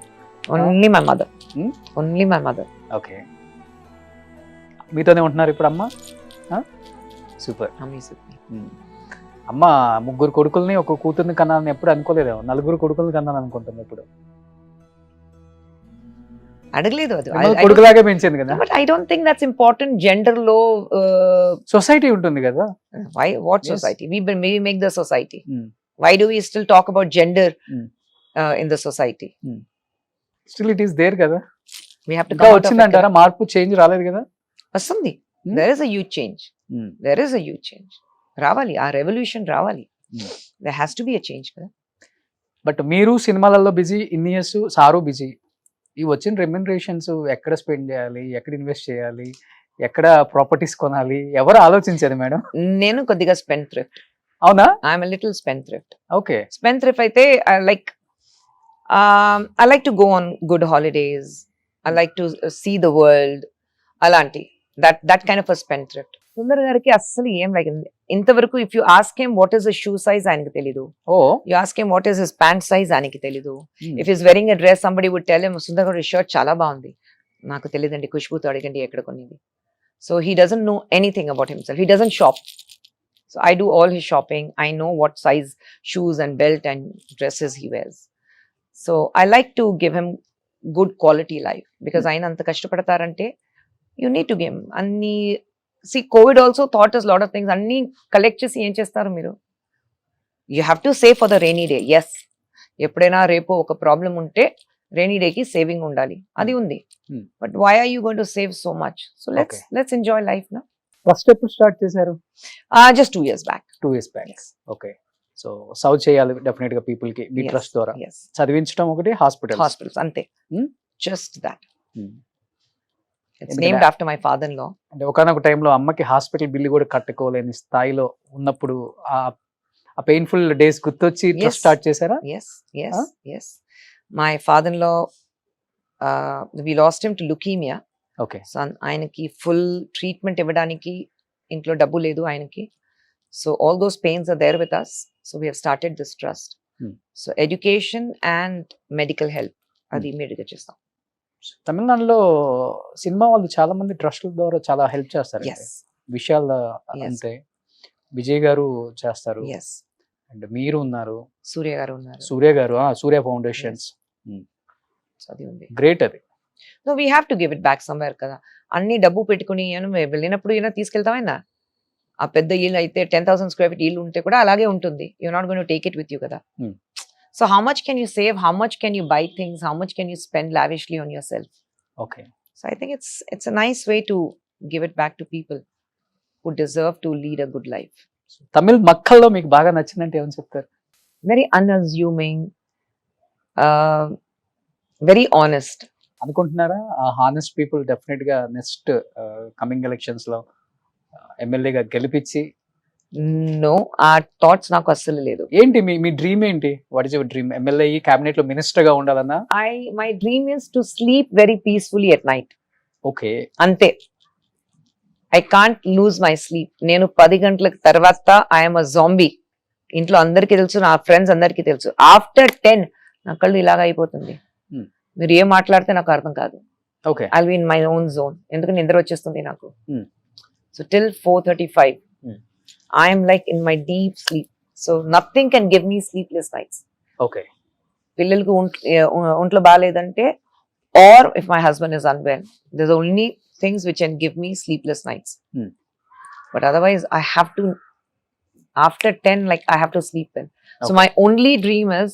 Only my mother. Only my mother. Okay, మీతోనే ఉంటున్నారు ఇప్పుడు అమ్మ? సూపర్. అమ్మ 3 కొడుకుల్ని 1 కూతుర్ని కన్నాలని ఎప్పుడు అనుకోలేదేమో. 4 కొడుకుల్ని కన్నాను అనుకుంటుంది ఇప్పుడు. అడగలేదు అది. కొడుకులాగే పెంచింది కదా. But I don't think that's important. Gender లో సొసైటీ ఉంటుంది కదా. Why what society? we make the society. Why do we still talk about gender in the society? Still it is there కదా. We have to come out of it. వచ్చిందంటారా? మార్పు, change రాలేదు కదా? వస్తుంది. There is a huge change. There is a huge change. రావాలి, ఆ revolution రావాలి. There has to be a change కదా. But మీరు సినిమాలలో బిజీ, ఇన్ని ఇయర్స్ సారు బిజీ. ఈ వచ్చిన రెమ్యునరేషన్స్ ఎక్కడ స్పెండ్ చేయాలి, ఎక్కడ ఇన్వెస్ట్ చేయాలి, ఎక్కడ ప్రాపర్టీస్ కొనాలి, ఎవరు ఆలోచించేది మేడం? నేను కొద్దిగా స్పెండ్ థ్రిఫ్ట్. అవునా? I'm little spend thrift. Okay. Spend thrift అయితే I like to go on good holidays. I like to see the world. అలాంటి that kind of a spendthrift. Sundar గారికి అస్సలు ఏం లైక్ ఇంతవరకు if you ask him what is the shoe size ఆయనకి తెలీదు, or you ask him what is his pant size ఆయనకి తెలీదు. If is wearing a dress somebody would tell him Sundar గారి shirt చాలా బాగుంది, నాకు తెలియదండి, ఖుష్బూతో అడగండి ఎక్కడ కొనింది. So he doesn't know anything about himself, he doesn't shop. So I do all his shopping, I know what size shoes and belt and dresses he wears. So I like to give him good quality life because ఆయన అంత కష్టపడతారంటే you need to give అన్ని. See Covid also thought is lot of things, అన్ని collect చేసి ఏం చేస్తారు మీరు? You have to save for the rainy day. Yes, ఎప్పుడైనా రేపు ఒక ప్రాబ్లం ఉంటే రెయినీ డేకి సేవింగ్ ఉండాలి, అది ఉంది. But why are you going to save so much? So let's enjoy life నా. ఫస్ట్ ఎప్పుడు స్టార్ట్ చేశారు? Just 2 years back. 2 years back. Okay. So serve చేయాలి డెఫినెట్ గా పీపుల్ కి మీ ట్రస్ట్ ద్వారా. చదివించడం ఒకటి, హాస్పిటల్స్ అంతే. Just that. ఇట్స్ ఎందుకంటే- named after my father in law. అంటే ఒకనొక టైంలో అమ్మకి హాస్పిటల్ బిల్లు కూడా కట్టుకోలేని స్థాయిలో ఉన్నప్పుడు ఆ పెయిన్ఫుల్ డేస్ గుర్తొచ్చి Yes. స్టార్ట్ చేశారా? Yes. My father-in-law, we lost him to leukemia. Okay. So ఆయనకి ఫుల్ ట్రీట్మెంట్ ఇవ్వడానికి ఇంట్లో డబ్బు లేదు ఆయనకి. So all those pains are there with us. So we have started this trust. So education and medical help అది immediate గా చేస్తాం. తమిళనాడులో సినిమా వాళ్ళు చాలా మంది ట్రస్ట్ల ద్వారా చాలా హెల్ప్ చేస్తారు. ఎస్ విషయాల Yes. అంతే విజయ్ గారు చేస్తారు, ఎస్ అండ్ మీరు ఉన్నారు, సూర్య గారు ఉన్నారు. సూర్య గారు, సూర్య ఫౌండేషన్స్. సో అది ఉంది. గ్రేట్ అది. So we have to give it back somewhere కదా. అన్ని డబ్బు పెట్టుకుని వెళ్ళినప్పుడు ఏమైనా తీసుకెళ్తామైనా. ఆ పెద్ద ఇల్లు అయితే 10,000 square feet ఇల్లు ఉంటే కూడా అలాగే ఉంటుంది. You not going to take it with you కదా. So how much can you save, how much can you buy things, how much can you spend lavishly on yourself? Okay. So I think it's a nice way to give it back to people who deserve to lead a good life. Tamil మక్కల్లో మీకు బాగా నచ్చిందంటే ఏమని చెప్తారు? Very unassuming, very honest. అనుకుంటున్నారా ఆ honest people definite గా next coming elections లో ఎమ్మెల్యేగా గెలిపించి? నో, ఆ థాట్స్ నాకు అస్సలు లేదు. ఏంటి మీ డ్రీమ్ ఏంటి? What is your dream? MLA cabinet లో మినిస్టర్ గా ఉండాలన్నా? My dream is to sleep very peacefully at night. Okay. అంతే. I can't lose my sleep. నేను 10 గంటలకు తర్వాత ఐఎమ్ అ జాంబీ. ఇంట్లో అందరికీ తెలుసు, నా ఫ్రెండ్స్ అందరికీ తెలుసు. ఆఫ్టర్ 10 నా కళ్ళు ఇలాగ అయిపోతుంది. మీరు ఏం మాట్లాడితే నాకు అర్థం కాదు. Okay. I'll be in my own zone. ఎందుకంటే నిద్ర వచ్చేస్తుంది నాకు. So till 4:35 I'm like in my deep sleep. So nothing can give me sleepless nights. Okay. పిల్లలకి ఒంట్లో బాగాలేదంటే, or if my husband is unwell, there's only things which can give me sleepless nights. But otherwise I have to, after 10, like I have to sleep well. So my only dream is,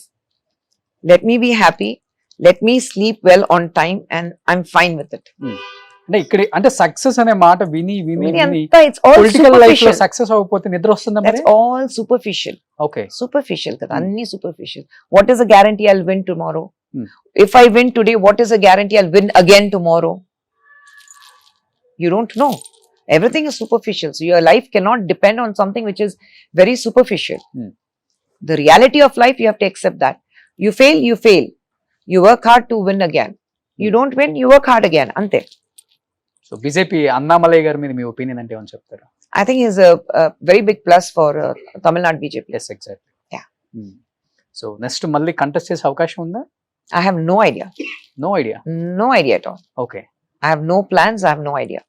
let me be happy, let me sleep well on time, and I'm fine with it. అంటే ఇక్కడ అంటే success అనే మాట విని It's all political life లో superficial. Success అవ్వకపోతే నిద్ర వస్తుందా మరి? That's all superficial. Okay. Superficial kada, anni superficial. What is a guarantee I'll win tomorrow? If I win today, what is a guarantee I'll win again tomorrow? You don't know. Everything is superficial. So your life cannot depend on something which is very superficial. The reality of life, you have to accept that. You fail, you fail. You work hard to win again. You don't win, you work hard again. Ante. So BJP Annamalai గారి మీద మీ opinion అంటే ఏమని చెప్తారు? I think he's a very big plus for Tamil Nadu BJP. Yes, exactly. Yeah. So next మళ్ళీ contest చేసే అవకాశం ఉందా? I have no idea. No idea. No idea at all. Okay. I have no plans. I have no idea.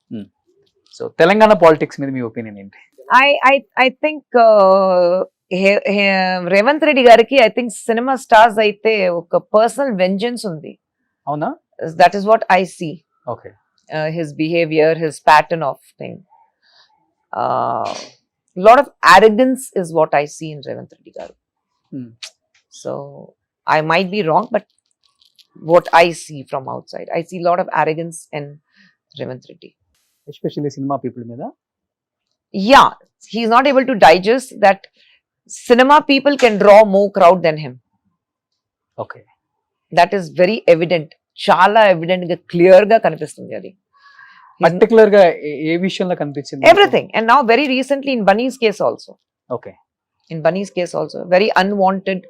So Telangana politics మీద మీ opinion ఏంటి? I think Revanth Reddy గారికి, I think cinema stars అయితే ఒక పర్సనల్ వెంజెన్స్ ఉంది. అవునా? That is what I see. Okay. His behavior, his pattern of thing. Lot of arrogance is what I see in Revanth Reddy garu. So I might be wrong, but what I see from outside, I see a lot of arrogance in Revanth Reddy. Especially cinema people మీద? Yeah, he's not able to digest that cinema people can draw more crowd than him. Okay. That is very evident. చాలా evident గా clear గా కనిపిస్తుంది అది. Particular గా ఏ విషయంలో కనిపించింది? Everything. And now very recently in Bunny's case also. Okay. In Bunny's case also, very unwanted,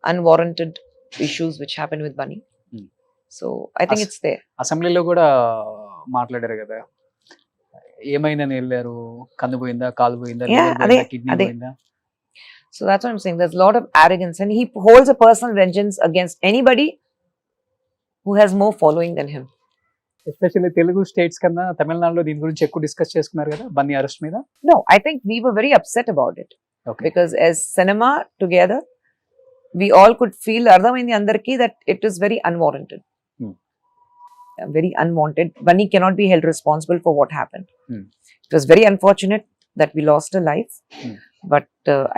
unwarranted issues which happened with Bunny. So I think it's there. అసెంబ్లీలో కూడా మాట్లాడారు కదా, ఏమైనా వెళ్ళారు, కన్ను పోయిందా, కాలు పోయిందా, Yeah, liver పోయిందా, అదే, కిడ్నీ అదే. పోయిందా? So that's what I'm saying. There's a lot of arrogance, and he holds a personal vengeance against anybody who has more following than him. Especially Telugu states కన్నా తమిళనాడులో దీని గురించి ఎక్కువ డిస్కస్ చేసుకున్నారు కదా బన్నీ అరెస్ట్ మీద. No, I think we were very upset about it okay, because as cinema together, we all could feel Ardhamaindi Andarki that it is very unwarranted. Hmm. Very unwanted. Bunny cannot be held responsible for what happened. Hmm. It was very unfortunate that we lost a life, Hmm. but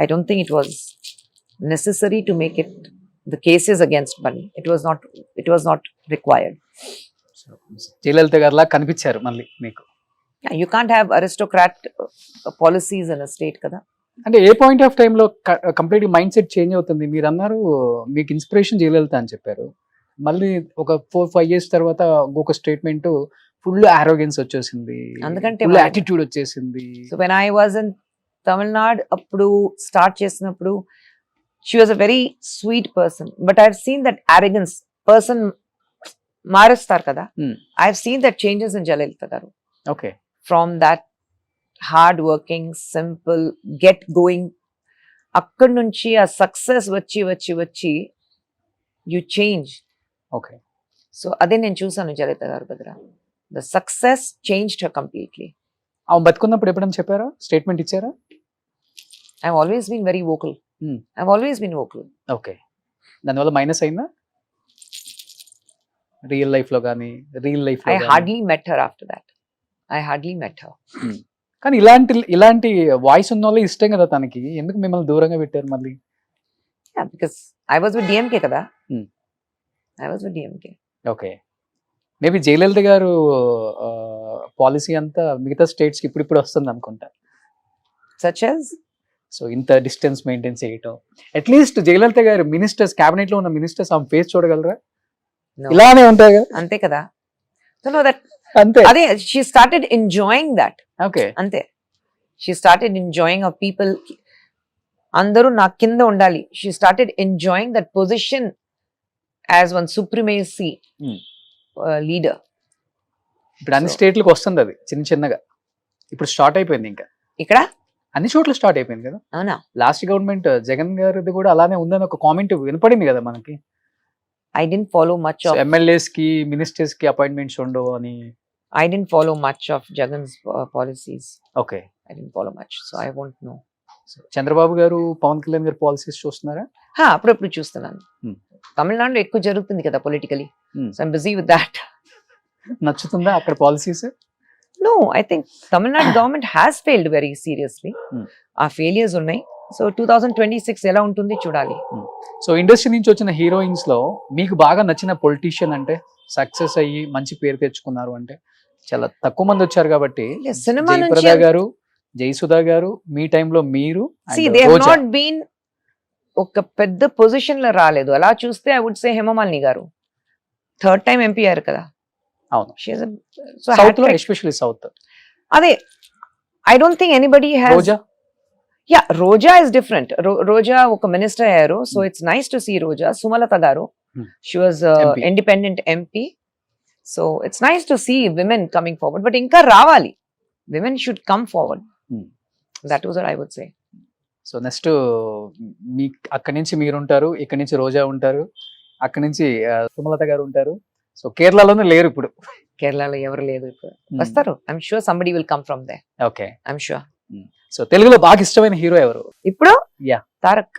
I don't think it was necessary to make it the cases against Bunny. It was not required. Jayalalithaa గారిలా కనిపించారు మళ్ళీ మీకు. Yeah, you can't have aristocrat policies in a state, kada. అంటే ఏ point of టైంలో complete mind set change అవుతుంది? మీరు అన్నారు మీకు ఇన్స్పిరేషన్ జయలలిత అని చెప్పారు, మళ్ళీ ఒక 4-5 years తర్వాత ఒక స్టేట్మెంట్ ఫుల్ ఆరోగెన్స్ వచ్చేసింది, అందుకంటే ఫుల్ యాటిట్యూడ్ వచ్చేసింది. So when I was in Tamil Nadu, appudu start chesinappudu, she was a very sweet person, but I've seen that arrogance person మారుస్తారు కదా. Hmm. I've seen that changes in Jayalalitha garu. Okay, From that hard working, simple, get going, అక్కడి నుంచి ఆ success వచ్చి you change. Okay. So అదే నేను చూసాను జయలలిత గారి దగ్గర. The success changed her completely. ఆమె బతుకున్నప్పుడు ఎప్పుడైనా చెప్పారా, స్టేట్మెంట్ ఇచ్చారా? I've always been very vocal. Hmm. I've always been vocal. Okay, దానివల్ల మైనస్ అయిందా రియల్ లైఫ్ లో కానీ real life I hardly met her after that. I hardly met her. కానీ ఇలాంటి వాయిస్ ఉన్న వాళ్ళే ఇష్టం కదా తనకి, ఎందుకు మిమ్మల్ని దూరంగా పెట్టారు మళ్ళీ? Yeah, because I was with DMK kada. Hmm. I was with DMK. Okay, maybe Jayalalithaa garu policy అంతా మిగతా స్టేట్స్ కి ఇప్పుడు వస్తుంది అనుకుంటా. Such as? సో ఇంత డిస్టెన్స్ మెయింటైన్ చేయటం, అట్లీస్ట్ జయలలిత గారు మినిస్టర్స్, క్యాబినెట్ లో ఉన్న మినిస్టర్స్ ఆమె ఫేస్ చూడగలరా? No. ఇలానే ఉంటాయి కదా. అంతే కదా. So no, that అంతే. అదే she started enjoying that. Okay, అంతే. She started enjoying of people. అందరూ నా కింద ఉండాలి. She started enjoying that position as one supremacy Hmm. leader. ఇప్పుడు అన్ని So- స్టేట్లకు వస్తుంది అది చిన్నగా, ఇప్పుడు స్టార్ట్ అయిపోయింది, ఇంకా ఇక్కడ అన్ని చోట్ల స్టార్ట్ అయిపోయింది కదా. అవునా? లాస్ట్ గవర్నమెంట్ జగన్ గారిది కూడా అలానే ఉందని ఒక కామెంట్ వినపడింది కదా మనకి. I didn't follow much of MLAs కి మినిస్టర్స్ కి అపాయింట్మెంట్స్ ఉండవు అని. I didn't follow much of Jagan's policies. Okay, I didn't follow much, so I won't know. Chandrababu గారు, పవన్ కళ్యాణ్ గారు పాలసీస్ చూస్తున్నారా? అప్పుడప్పుడు చూస్తున్నాను. Hmm. తమిళనాడులో ఎక్కువ జరుగుతుంది కదా politically. Hmm. So I'm busy with that. నచ్చుతుందా అక్కడ policies? No, I think Tamil Nadu government has failed very seriously. Hmm. ఆ ఫెయిలియర్స్ ఉన్నాయి. సో 2026 ఎలా ఉంటుంది చూడాలి. సో ఇండస్ట్రీ నుంచి వచ్చిన హీరోయిన్స్ లో మీకు బాగా నచ్చిన పొలిటీషియన్ అంటే, సక్సెస్ అయ్యి మంచి పేరు తెచ్చుకున్నారు అంటే, చాలా తక్కువ మంది వచ్చారు కాబట్టి, సినిమా నుంచి జయప్రద గారు, జయసుధా గారు, మీ టైంలో మీరు, see and they have Roja. not been ఒక పెద్ద పొజిషన్ లో రాలేదు. అలా చూస్తే ఐ వుడ్ సే హేమమాలిని గారు 3rd time MP అయ్యారు కదా. అవును, She is so సౌత్ లో, ఎస్పెషల్లీ సౌత్. అదే I don't think anybody has. Roja, Yeah, Roja is different. Roja ఒక మినిస్టర్ అయ్యారు. So it's nice to see Roja. Sumalata garu, she was MP. independent MP. So it's nice to see women coming forward. But ఇంకా రావాలి. Women should come forward. That was what I would say. So next మీ అక్కడి నుంచి మీరు ఉంటారు, ఇక్కడి నుంచి రోజా ఉంటారు, అక్కడి నుంచి సుమలత గారు ఉంటారు. సో కేరళలోనే లేరు ఇప్పుడు. కేరళలో ఎవరు లేదు ఇప్పుడు. వస్తారు. I'm sure somebody will come from there. Okay, I'm sure. So తెలుగులో బాగా ఇష్టమైన హీరో ఎవరు? ఇప్పుడు Yeah. Tarak.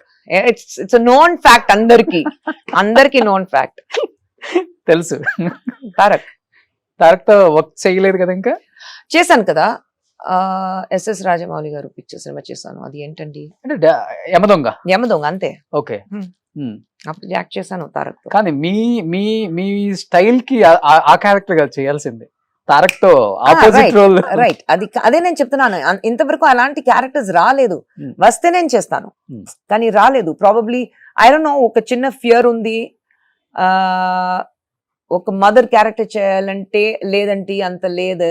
It's a known fact అందరికి known fact. తెలుసు. తారక్ తారక్ తో వర్క్ చేయలేదు కదా ఇంకా? చేశాను కదా. ఎస్ఎస్ రాజమౌళి గారు పిక్చర్ సినిమా చేశాను. అది ఏంటండి, అంటే యమదొంగ. యమదొంగ. అంతే. ఓకే, అప్పుడు యాక్ట్ చేశాను తారక్ తో. కానీ మీ మీ మీ స్టైల్ కి ఆ క్యారెక్టర్ గా చేయాల్సింది, తారక్ తో ఆపోజిట్ రోల్. రైట్, అదే నేను చెప్తున్నాను. ఇంతవరకు అలాంటి క్యారెక్టర్స్ రాలేదు. వస్తే నేను చేస్తాను, కానీ రాలేదు. ప్రాబబ్లీ ఐ డోంట్ నో, ఒక చిన్న ఫియర్ ఉంది. ఒక మదర్ క్యారెక్టర్ చేయాలంటే లేదంటే అంత లేదు,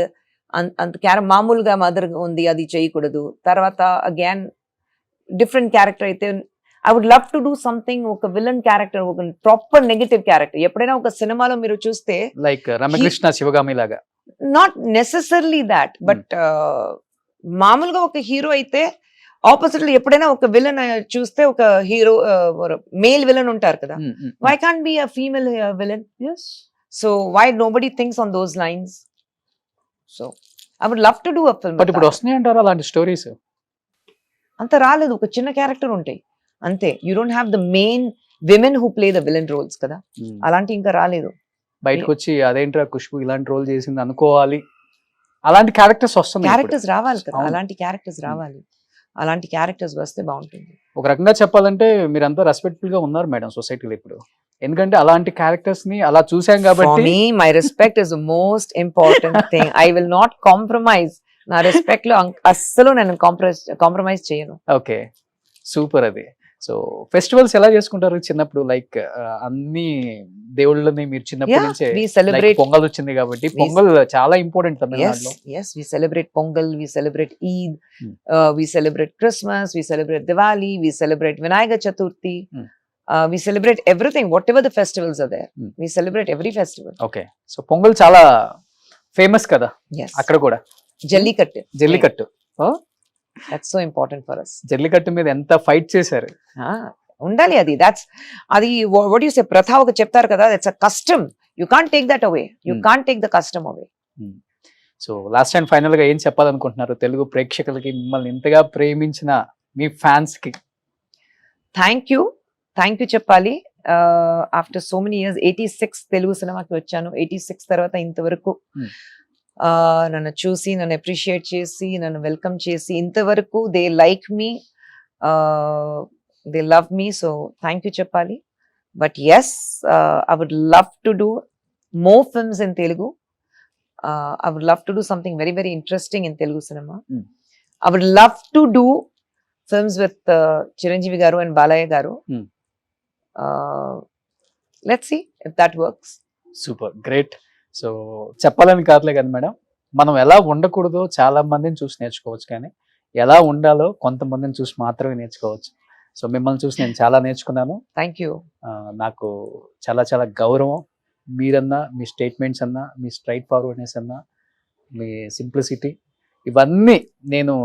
అంత మామూలుగా మదర్ ఉంది, అది చేయకూడదు. తర్వాత అగైన్ డిఫరెంట్ క్యారెక్టర్ అయితే I would love to do something, ఒక విలన్ క్యారెక్టర్, ఒక ప్రాపర్ నెగటివ్ క్యారెక్టర్. ఎప్పుడైనా ఒక సినిమాలో మీరు చూస్తే లైక్ రమకృష్ణ శివగామి లాగా నాట్ నెసెసర్లీ దాట్ బట్ మామూలుగా ఒక హీరో అయితే ఆపోజిట్ లో ఎప్పుడైనా ఒక విలన్ చూస్తే ఒక హీరో మేల్ విలన్ ఉంటారు కదా, why can't be a female villain? So why nobody thinks on those lines? So I would love to do a film. But ఇప్పుడు వస్తున్నాయి అంటారు అలాంటి స్టోరీస్? అంత రాలేదు, ఒక చిన్న క్యారెక్టర్ ఉంటాయి అంతే. You don't have the main women who play the villain roles కదా, అలాంటి ఇంకా రాలేదు. బయటకు వచ్చి అదేంట్రా ఖుష్బు ఇలాంటి రోల్ చేసింది అనుకోవాలి, అలాంటి క్యారెక్టర్స్ వస్తున్నాయి. క్యారెక్టర్స్ రావాలి కదా, అవును. అలాంటి క్యారెక్టర్స్ రావాలి. అలాంటి క్యారెక్టర్స్ వస్తే బాగుంటుంది. ఒక రకంగా చెప్పాలంటే మీరంతా రెస్పెక్ట్ఫుల్ గా ఉన్నారు మేడం సొసైటీలో ఇప్పుడు, ఎందుకంటే అలాంటి క్యారెక్టర్స్ ని అలా చూసాం For కాబట్టి. me, my respect is the most important thing. I will not compromise. నా రెస్పెక్ట్ లో అస్సలు నేను కాంప్రమైజ్ చేయను. Okay, super. అది సో ఫెస్టివల్స్ ఎలా చేసుకుంటారు చిన్నప్పుడు? లైక్ అన్ని దేవుళ్ళని మీరు చిన్నప్పటి Yeah, నుంచే we like celebrate. పొంగల్ వచ్చింది కాబట్టి, పొంగల్ చాలా ఇంపార్టెంట్ Yes, తమిళనాడులో. yes, we celebrate Pongal, we celebrate Eid, Hmm. we celebrate Christmas, we celebrate Diwali, we celebrate Vinayaka Chaturthi. Hmm. We celebrate everything, whatever the festivals are there. Hmm. We celebrate every festival. Okay, so pongal చాలా famous కదా Yes. అక్కడ కూడా. Jallikattu. Jallikattu, That's so important for us. Jallikattu మీద ఎంత fight చేశారు. ఉండాలి అది. That's అది వాట్ యు సే, ప్రథ ఒక చెప్తారు కదా, that's a custom. You can't take that away, you can't take the custom away. So last and final గా ఏం చెప్పాలనుకుంటున్నారు తెలుగు ప్రేక్షకులకి, మిమ్మల్ని ఇంతగా ప్రేమించిన మీ ఫ్యాన్స్ కి? థ్యాంక్ యూ చెప్పాలి. After so many years 86 Telugu సినిమాకి వచ్చాను. 86 తర్వాత ఇంతవరకు Hmm. నన్ను చూసి, నన్ను అప్రిషియేట్ చేసి, నన్ను వెల్కమ్ చేసి, ఇంతవరకు they like me, they love me. So thank you చెప్పాలి. But yes, I would love to do more films in Telugu. I would love to do something very, very interesting in Telugu cinema. Hmm. I would love to do films with Chiranjeevi garu and Balaya garu. Hmm. Let's see if that works. Super, great. So చెప్పాలని కాదులే కదా madam, మనం ఎలా ఉండకూడదో చాలా మందిని చూసి నేర్చుకోవచ్చు, కానీ ఎలా ఉండాలో కొంతమందిని చూసి మాత్రమే నేర్చుకోవచ్చు. సో మిమ్మల్ని చూసి నేను చాలా నేర్చుకున్నాను. Thank you. నాకు చాలా చాలా గౌరవం. మీరన్నా, మీ స్టేట్మెంట్స్ అన్నా, మీ స్ట్రైట్ ఫార్వర్డ్నెస్ అన్నా, మీ సింప్లిసిటీ, ఇవన్నీ నేను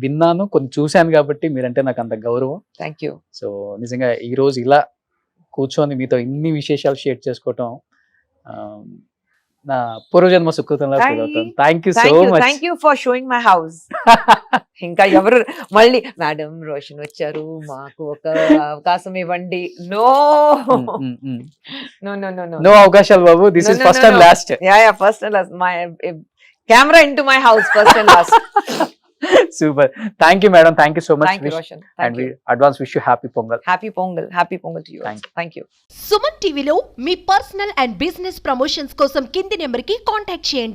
విన్నాను, కొన్ని చూశాను కాబట్టి మీరంటే నాకు అంత గౌరవం. Thank you. సో నిజంగా ఈరోజు ఇలా కూర్చొని మీతో ఇన్ని విశేషాలు షేర్ చేసుకోవటం నా పూర్వజన్మ సుకృతంలో ఫీల్ అవుతాను. Thank you so much. Thank you for showing my house. ఇంకా ఎవరు మళ్ళీ మేడం రోషన్ వచ్చారు, మాకు ఒక అవకాశం ఇవ్వండి. No no no no no no అవకాశాలు బాబు, this is first and last. Yeah first and last. My camera into my house, first and last. Super, thank you madam, thank you so much. Thank you, Roshan. And Thank we you. Advance wish you happy Pongal. Happy Pongal to you. Thank you. Suman టీవీలో మీ personal and business promotions కోసం కింది నెంబర్కి contact చేయండి.